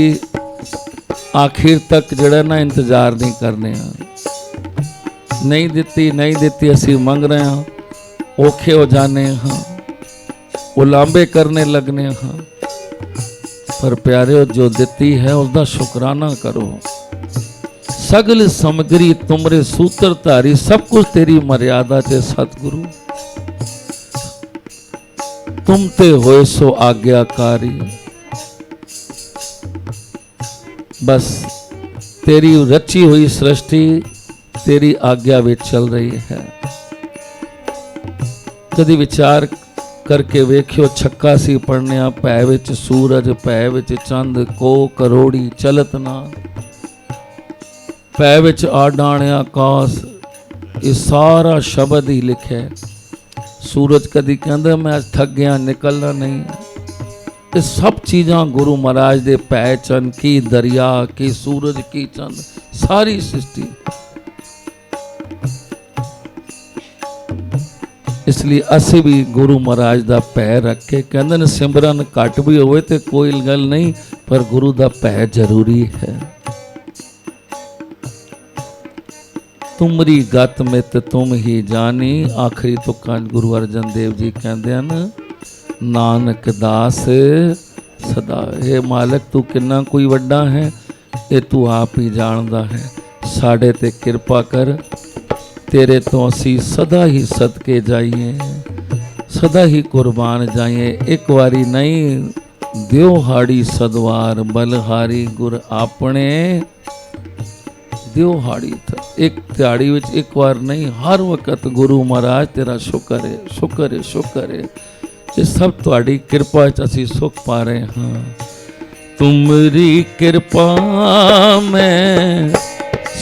आखिर तक जिहड़ा ना इंतजार नहीं करने। नहीं दित्ती असी मंग रहे हाँ औखे हो जाने हाँ उलांबे करने लगने हाँ। पर प्यारे जो दित्ती है उसका शुकराना करो। सगल समगरी तुमरे सूत्र धारी। सब कुछ तेरी मर्यादा च सतगुरु। तुम ते होए सो आज्ञाकारी। बस तेरी रची हुई सृष्टि तेरी आज्ञा में चल रही है। कदी विचार करके वेख्यो छक्का सी पढ़ने पै विच सूरज पै विच चंद को करोड़ी चलत ना पै विच आडाणे आकाश। ये सारा शब्द ही लिखे। सूरज कदी कहंदा मैं थक गया निकलना नहीं। ये सब चीज़ां गुरु महाराज दे पै चन की दरिया की सूरज की चंद सारी सृष्टि। इसलिए असी भी गुरु महाराज दा पै रख के कहंदे ने सिमरन घट भी होवे ते कोई गल नहीं पर गुरु दा पै जरूरी है। तुमरी गत मित तुम ही जानी। आखिरी तुकां गुरु अर्जन देव जी कहंदे हन नानक दास सदा। हे मालक तू किन्ना कोई वड्डा है ये तू आप ही जानदा है। साडे ते किरपा कर तेरे तो असी सदा ही सदके जाइए सदा ही कुर्बान जाइए। एक बारी नहीं दियो हाड़ी सदवार बलहारी गुर अपने दियो हाड़ी। एक दिहाड़ी विच एक बार नहीं हर वक्त गुरु महाराज तेरा शुक्र है शुक्र है शुक्र है। ये सब तुहाड़ी कृपा च असी सुख पा रहे हाँ। तुमरी कृपा में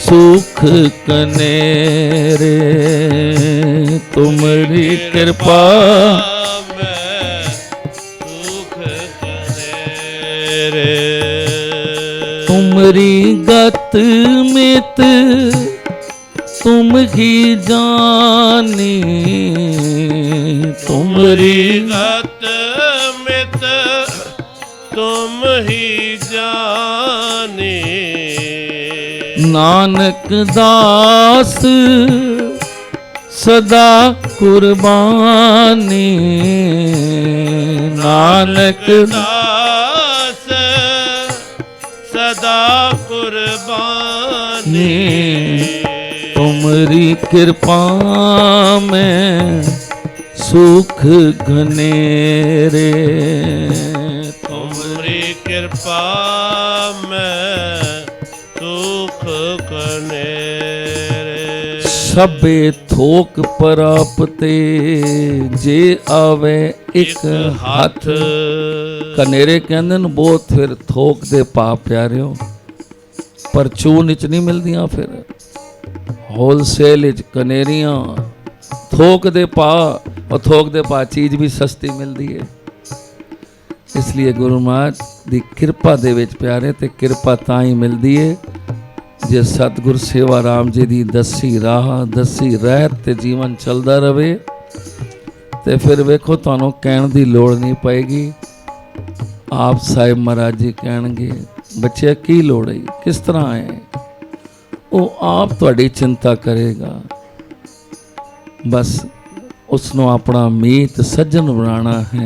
सुख कनेरे। तुमरी कृपा में सुख कनेरे। तुमरी गत मित तुम ही जानी। तुमरी गत मित तुम ही जानी। नानक दास सदा कुर्बानी। नानक दास सदा कुर्बानी। तुमरी कृपा में सुख घनेरे। तुमरी कृपा में सुख कनेरे। ਸਭੇ ਥੋਕ ਪ੍ਰਾਪਤੇ ਜੇ ਆਵੇ ਇੱਕ ਹੱਥ। ਕਨੇਰੇ ਕਹਿੰਦੇ ਨੇ ਬਹੁਤ ਫਿਰ ਥੋਕ ਦੇ ਪਾ ਪਿਆਰਿਓ, ਪਰਚੂਨ ਵਿੱਚ ਨਹੀਂ ਮਿਲਦੀਆਂ, ਫਿਰ ਹੋਲਸੇਲ ਵਿੱਚ ਕਨੇਰੀਆਂ ਥੋਕ ਦੇ ਪਾ, और थोक दे पा चीज़ भी सस्ती मिलती है। इसलिए गुरु महाराज की कृपा दे विच प्यारे ते कृपा तां ही मिलती है जे सतगुर सेवा राम जी की दसी राह दसी रहत ते जीवन चलता रहे, तो फिर वेखो तुहानू कहण दी लोड़ नहीं पएगी। आप साहिब महाराज जी कहणगे बच्चे की लोड़ है, किस तरह है, वो आप तुहाडी चिंता करेगा। बस उसनों अपना मीत सज्जन बनाना है,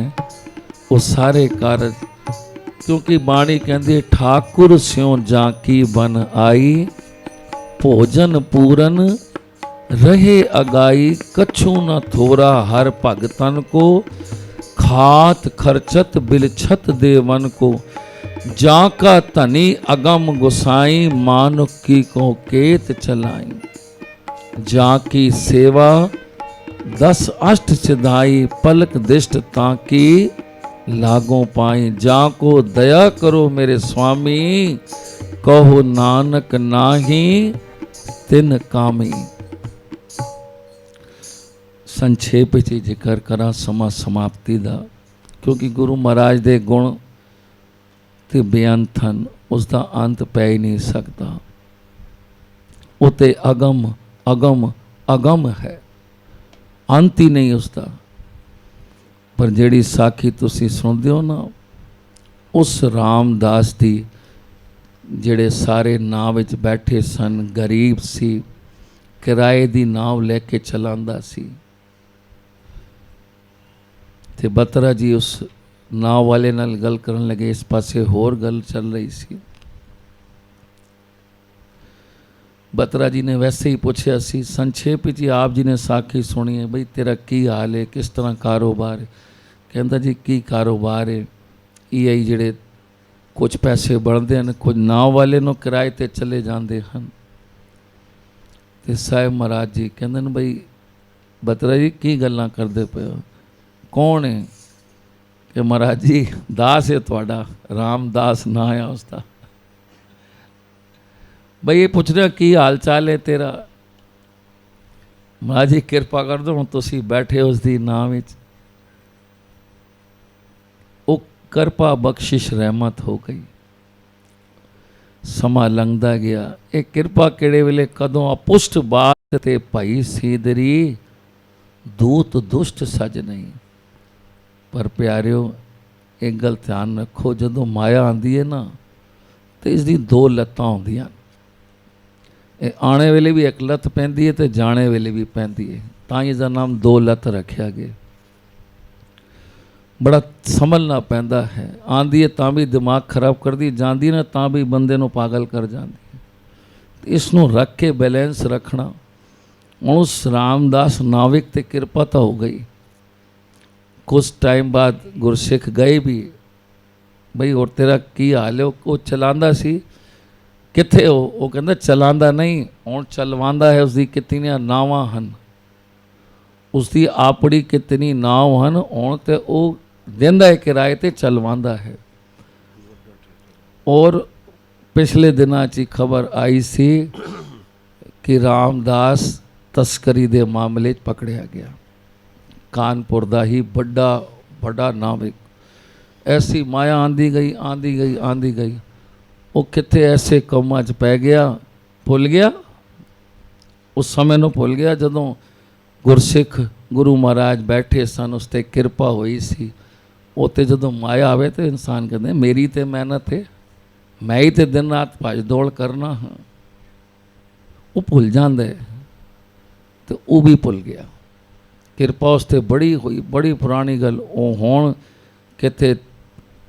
वो सारे कारज, क्योंकि बाणी कहती ठाकुर स्यों जाकी बन आई, भोजन पूरन रहे अगाई, कछु न थोरा हर भगतन को, खात खर्चत बिलछत देवन को, जाका धनी अगम गुसाई, मानुक की को केत चलाई, जाकी सेवा 10 अष्ट सिधाई, पलक दिष्ट ताकि लागों पाई, जाको दया करो मेरे स्वामी, कहो नानक नाही तिन कामी। संक्षेप ਵਿੱਚ ਜ਼ਿਕਰ ਕਰਾਂ ਸਮਾਂ ਸਮਾਪਤੀ ਦਾ, ਕਿਉਂਕਿ ਗੁਰੂ ਮਹਾਰਾਜ ਦੇ ਗੁਣ ਤੇ ਬੇਅੰਤ ਹਨ, ਉਸ ਦਾ ਅੰਤ ਪੈ ਹੀ ਨਹੀਂ ਸਕਦਾ। ਉਹ ਤੇ ਅਗਮ ਅਗਮ ਅਗਮ ਹੈ, अंत ही नहीं उसका। पर जिहड़ी साखी तुसी सुनते हो ना, उस रामदास दी जिहड़े सारे नाव विच बैठे सन, गरीब सी, किराए दी नाव लैके चलांदा सी, ते बत्रा जी उस नाव वाले नाल गल करन लगे, इस पासे होर गल चल रही सी। बत्रा जी ने वैसे ही पूछा सी, संक्षेप जी आप जी ने साखी सुनी है, बई तेरा की हाल है, किस तरह कारोबार है? कहता जी की कारोबार है, ये जिहड़े कुछ पैसे बनते हैं, कुछ नाव वाले नो किराए ते चले जाते हैं। ते साहिब महाराज जी कहते हैं बई बत्रा जी की गल्लां करदे पे हो, कौन है? कि महाराज जी दास है तुहाडा, रामदास ना है उसका। बई ये पुछ रहा की हाल चाल है तेरा? महाराज जी कृपा कर दो, हुण तुसीं बैठे उसकी नाम विच, वो कृपा बख्शिश रहमत हो गई। समा लंघदा गया, ये कृपा किहड़े वेले कदों अपुष्ट बात ते भाई सीदरी, दूत दुष्ट सज नहीं। पर प्यारिओ एक गल ध्यान रखो, जदों माया आंदी है ना, तो इसकी 2 लत्तां होंदियां। आने वेले भी एक लत पैंदी है तो जाने वेले भी पैंदी है, तां इसका नाम 2 लत रखा गया। बड़ा समझना पैंदा है, आंदी है तां भी दिमाग खराब कर दी, जाती ना तां भी बंदे नूं पागल कर जाती है। इसनूं रख के बैलेंस रखना। उस रामदास नाविक ते कृपा तो हो गई। कुछ टाइम बाद गुरसिख गए भी, बई और तेरा की हाल है? वो चलांदा सी, किथे हो? वो कहता चलांदा नहीं, हुण चलवांदा है। उसकी कितनियां नावां हन, उसकी आपड़ी कितनी नाव हन, हुण ते वो देंदा है किराए ते, चलवांदा है। और पिछले दिनां च खबर आई सी कि रामदास तस्करी दे मामले च पकड़िया गया। कानपुर दा ही बड़ा नाविक। ऐसी माया आंदी गई आंदी गई आंदी गई, वो कितने ऐसे कामां च पै गया, भुल गया उस समय नूं, भुल गया जदों गुरसिख गुरु महाराज बैठे सन, उस ते किरपा हुई सी। उत्ते जदों माया आवे तो इंसान कहते मेरी तो मेहनत है, मैं ही तो दिन रात भज दौड़ करना हाँ, वो भुल जाता है। तो वो भी भुल गया। किरपा उसते बड़ी हुई, बड़ी पुरानी गल। वो हुण किते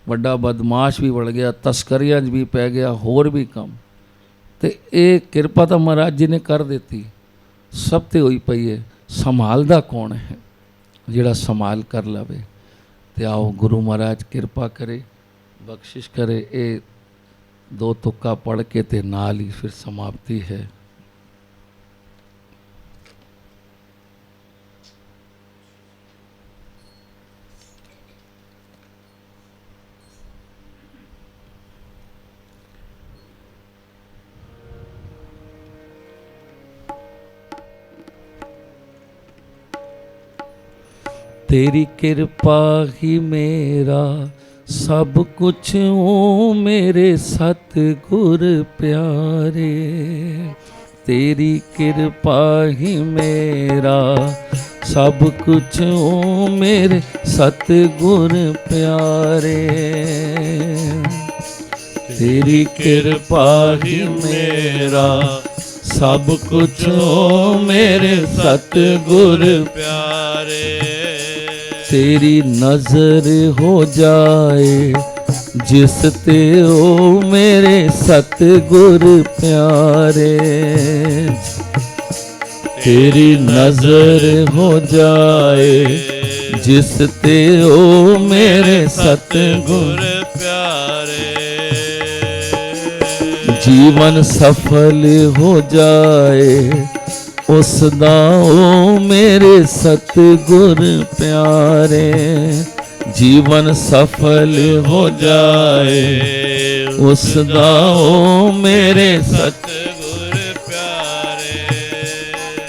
वड्डा बदमाश भी बढ़ गया, तस्करियां भी पै गया, होर भी कम। तो ये किरपा तो महाराज जी ने कर देती, सब ते हुई पई है। संभालदा कौन है? जिहड़ा संभाल कर लवे। तो आओ गुरु महाराज किरपा करे, बख्शिश करे। ये 2 तुक्का पढ़ के ते नाल ही फिर समाप्ति है। तेरी कृपा ही मेरा सब कुछ ओ मेरे सतगुर प्यारे। तेरी कृपा ही मेरा सब कुछ ओ मेरे सतगुर प्यारे। तेरी कृपा ही मेरा सब कुछ ओ मेरे सतगुर प्यारे। तेरी नजर हो जाए जिस ते ओ मेरे सतगुर प्यारे। तेरी नजर हो जाए जिस ते ओ मेरे सतगुर प्यारे। जीवन सफल हो जाए उस दा ओ मेरे सतगुर प्यारे। जीवन सफल हो जाए उस दा ओ मेरे सतगुर प्यारे।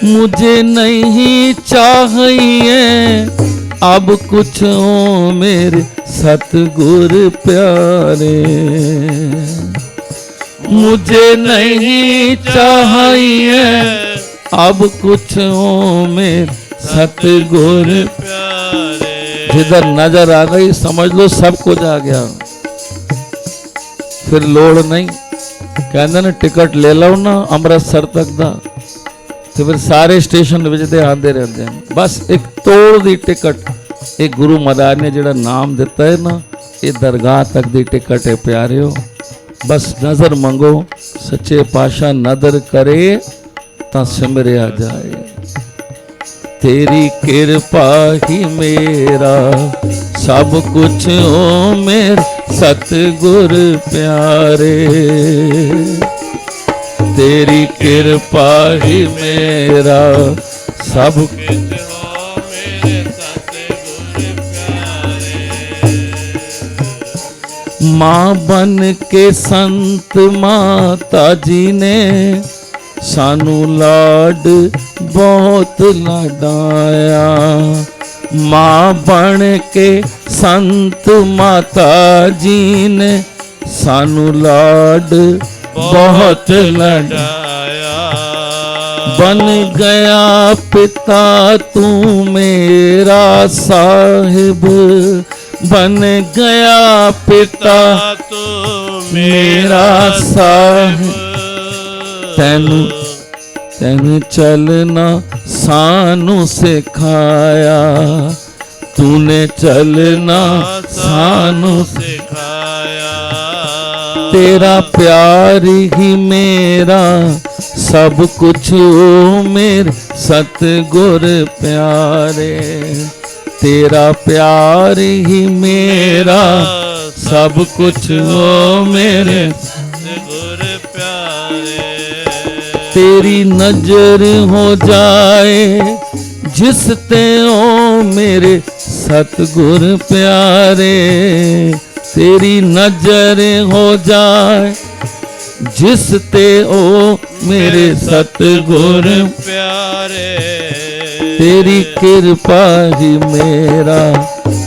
मुझे नहीं चाहिए अब कुछ ओ मेरे सतगुर प्यारे। मुझे नहीं चाहिए अब कुछ ओ मेरे सतगुर प्यारे। जिधर नजर आ गई समझ लो सब कुछ आ गया, फिर लोड़ नहीं। कहते ना टिकट ले लो ना अमृतसर तक दा तो फिर सारे स्टेशन विचते आते रहते हैं। बस एक तोड़ दी टिकट एक गुरु महाराज ने जिहड़ा नाम दिता है ना, ये दरगाह तक दी टिकट है प्यारियो। बस नजर मंगो सच्चे पाशाह नदर करे ता सिमरिया जाए। तेरी कृपा ही मेरा सब कुछ ओ मेरे सतगुर प्यारे। तेरी कृपा ही मेरा सब कुछ हो मेरे सतगुर प्यारे। माँ बन के संत माता जी ने सानू लाड बहुत लाडाया। माँ बन के संत माता जी ने सानू लाड बहुत लाडाया। बन गया पिता तू मेरा साहिब, बन गया पिता तू मेरा साहिब। तेनू तेनू चलना सानू सिखाया, तूने चलना सानू सिखाया। तेरा प्यार ही मेरा सब कुछ ओ मेरे सतगुर प्यारे। तेरा प्यार ही मेरा सब कुछ ओ मेरे सतगुर प्यारे। तेरी नजर हो जाए जिस ते ओ मेरे सतगुर प्यारे। तेरी नजर हो जाए जिस ते ओ मेरे सतगुर प्यारे। तेरी कृपा ही मेरा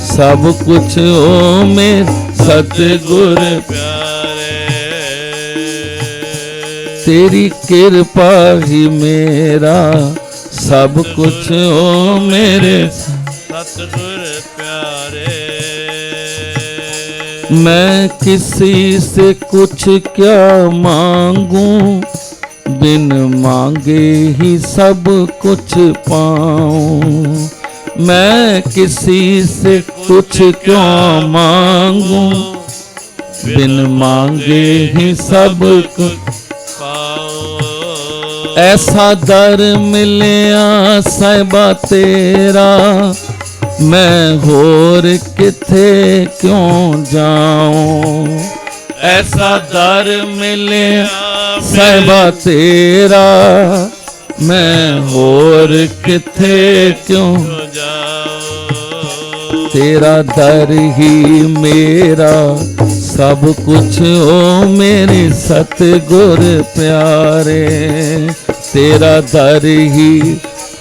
सब कुछ ओ मेरे सतगुर प्यारे। तेरी कृपा ही मेरा सब कुछ ओ मेरे सतगुर प्यारे। मैं किसी से कुछ क्या मांगू, बिन मांगे ही सब कुछ पाऊं। मैं किसी से कुछ क्यों मांगू, बिन मांगे ही सब कुछ पाओ। ऐसा दर मिलिया साहिबा तेरा, मैं होर किथे क्यों जाऊं। ऐसा दर मिले साहिबा तेरा, मैं होर किथे क्यों जाऊं। तेरा दर ही मेरा सब कुछ ओ मेरे सतगुर प्यारे। तेरा दर ही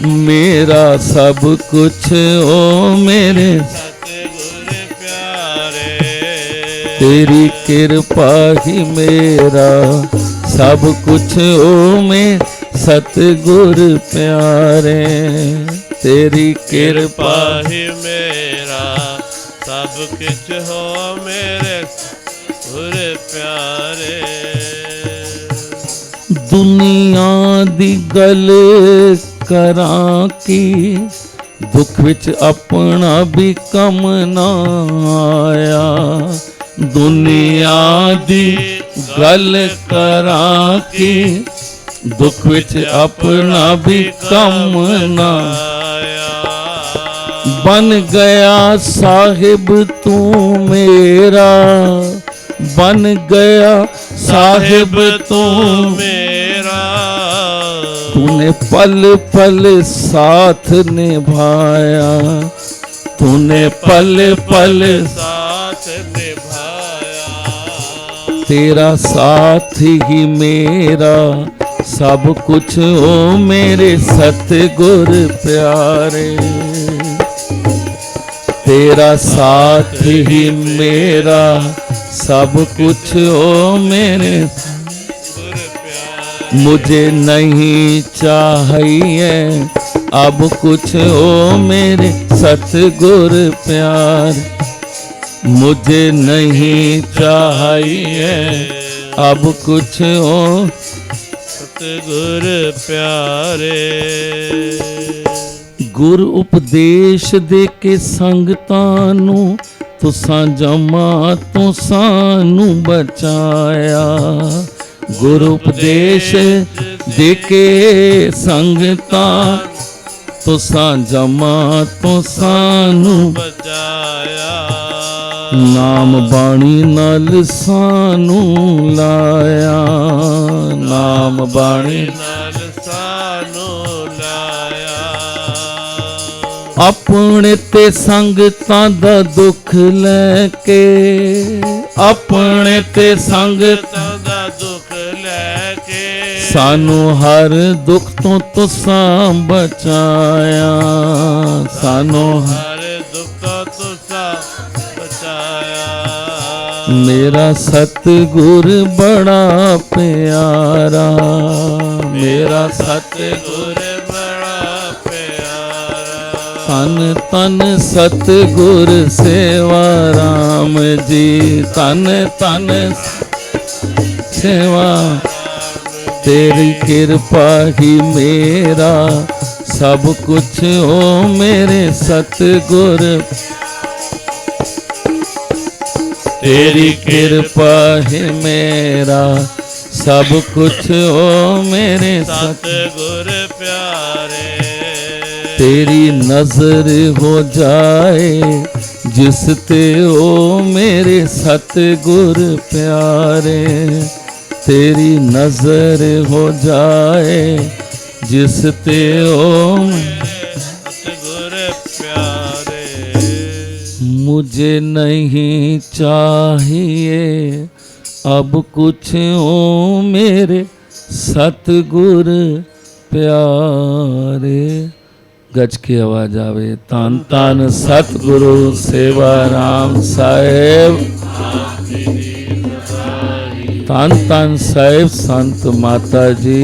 मेरा सब कुछ ओ मेरे सतगुर प्यारे तेरी कृपा ही मेरा सब कुछ ओ मेरे सतगुर प्यारे तेरी कृपा कृपा ही मेरा सब कुछ हो मेरे गुर प्यारे दुनिया दी गल करां की दुख विच अपना भी कम ना आया दुनिया दी गल करां की दुख विच अपना भी कम ना बन गया साहिब तू मेरा बन गया साहिब तू मेरा तूने पल पल साथ निभाया तूने पल पल साथ निभाया तेरा साथ ही मेरा सब कुछ ओ मेरे सतगुर प्यारे तेरा साथ ही मेरा सब कुछ ओ मेरे गुर प्यारे मुझे नहीं चाहिए अब कुछ ओ मेरे सतगुर प्यार मुझे नहीं चाहिए अब कुछ ओ सतगुर प्यारे गुर उपदेश दे के संगतां नूं तुसां जमा तो सानू बचाया गुर उपदेश दे के संगतां तुसां जमा तो सानू बचाया नाम बाणी नाल सानू लाया नाम बाणी नाल सानू लाया अपने ते संगतां दा दुख लैके अपने ते संगतां दा दुख लेके सानू हर दुख तो तुसां बचाया सानू हर दुख तो तुसा बचाया मेरा सतगुर बड़ा प्यारा मेरा सतगुर बड़ा प्यारा तन तन सतगुर सेवा राम जी तन तन सेवा तेरी कृपा ही मेरा सब कुछ ओ मेरे सतगुर तेरी कृपा ही मेरा सब कुछ ओ मेरे सतगुर प्यारे तेरी नजर हो जाए जिस ते ओ मेरे सतगुर प्यारे तेरी नजर हो जाए जिस ते ओ सतगुर प्यारे मुझे नहीं चाहिए अब कुछ ओ मेरे सतगुर प्यारे गज की आवाज आवे तान तान सतगुरु सेवा राम साहेब तान तान साहेब संत माता जी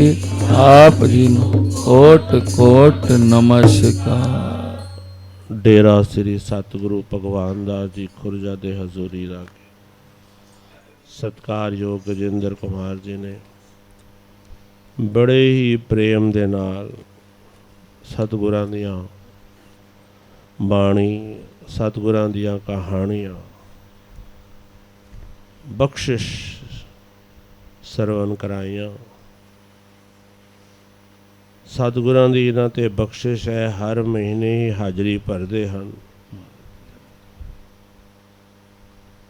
आप जी कोट कोट नमस्कार डेरा श्री सतगुरु भगवान दास जी खुरजा दे हजूरी रागे सत्कारयोग गजेंद्र कुमार जी ने बड़े ही प्रेम दे नाल सतगुरां दियां बाणी सतगुरां दियां कहानियां बख्शिश सरवण कराइयां सतगुरां दी इन्हां ते बख्शिश है हर महीने ही हाजरी भरदे हन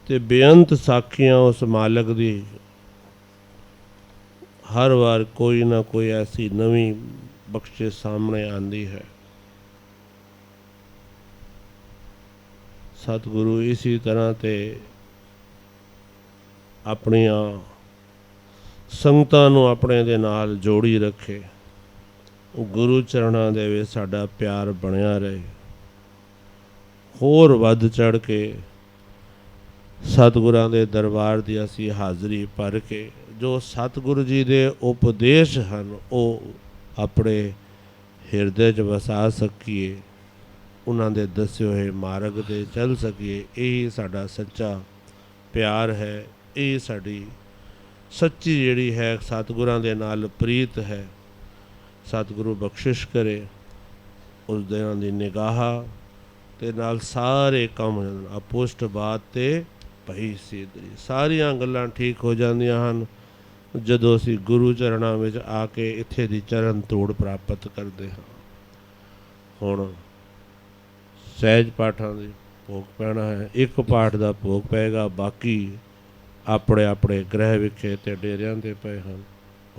ते बेअंत साखियां उस मालक दी हर बार कोई ना कोई ऐसी नवी बख्शिश सामने आंदी है सतगुरु इसी तरह ते अपनियां संगतां नूं अपने दे नाल जोड़ी रखे ਉਹ ਗੁਰੂ ਚਰਨਾਂ ਦੇ ਵਿੱਚ ਸਾਡਾ ਪਿਆਰ ਬਣਿਆ ਰਹੇ। ਹੋਰ ਵੱਧ ਚੜ ਕੇ ਸਤਿਗੁਰਾਂ ਦੇ ਦਰਬਾਰ ਦੀ ਅਸੀਂ ਹਾਜ਼ਰੀ ਭਰ ਕੇ ਜੋ ਸਤਿਗੁਰੂ ਜੀ ਦੇ ਉਪਦੇਸ਼ ਹਨ ਉਹ ਆਪਣੇ ਹਿਰਦੇ 'ਚ ਵਸਾ ਸਕੀਏ, ਉਹਨਾਂ ਦੇ ਦੱਸੇ ਹੋਏ ਮਾਰਗ 'ਤੇ ਚੱਲ ਸਕੀਏ। ਇਹ ਸਾਡਾ ਸੱਚਾ ਪਿਆਰ ਹੈ, ਇਹ ਸਾਡੀ ਸੱਚੀ ਜਿਹੜੀ ਹੈ ਸਤਿਗੁਰਾਂ ਦੇ ਨਾਲ ਪ੍ਰੀਤ ਹੈ। ਸਤਿਗੁਰੂ ਬਖਸ਼ਿਸ਼ ਕਰੇ ਉਸ ਦਿਨਾਂ ਦੀ ਨਿਗਾਹ ਤੇ ਨਾਲ ਸਾਰੇ ਕੰਮ ਅਪੁਸ਼ਟ ਬਾਤ ਤੇ ਪਈ ਸੀਦਰੀ, ਸਾਰੀਆਂ ਗੱਲਾਂ ਠੀਕ ਹੋ ਜਾਂਦੀਆਂ ਹਨ ਜਦੋਂ ਅਸੀਂ ਗੁਰੂ ਚਰਨਾਂ ਵਿੱਚ ਆ ਕੇ ਇੱਥੇ ਦੀ ਚਰਨ ਤੋੜ ਪ੍ਰਾਪਤ ਕਰਦੇ ਹਾਂ। ਹੁਣ ਸਹਿਜ ਪਾਠਾਂ ਦੀ ਭੋਗ ਪੈਣਾ ਹੈ। ਇੱਕ ਪਾਠ ਦਾ ਭੋਗ ਪਏਗਾ, ਬਾਕੀ ਆਪਣੇ ਆਪਣੇ ਗ੍ਰਹਿ ਵਿਖੇ ਤੇ ਡੇਰਿਆਂ 'ਤੇ ਪਏ ਹਨ।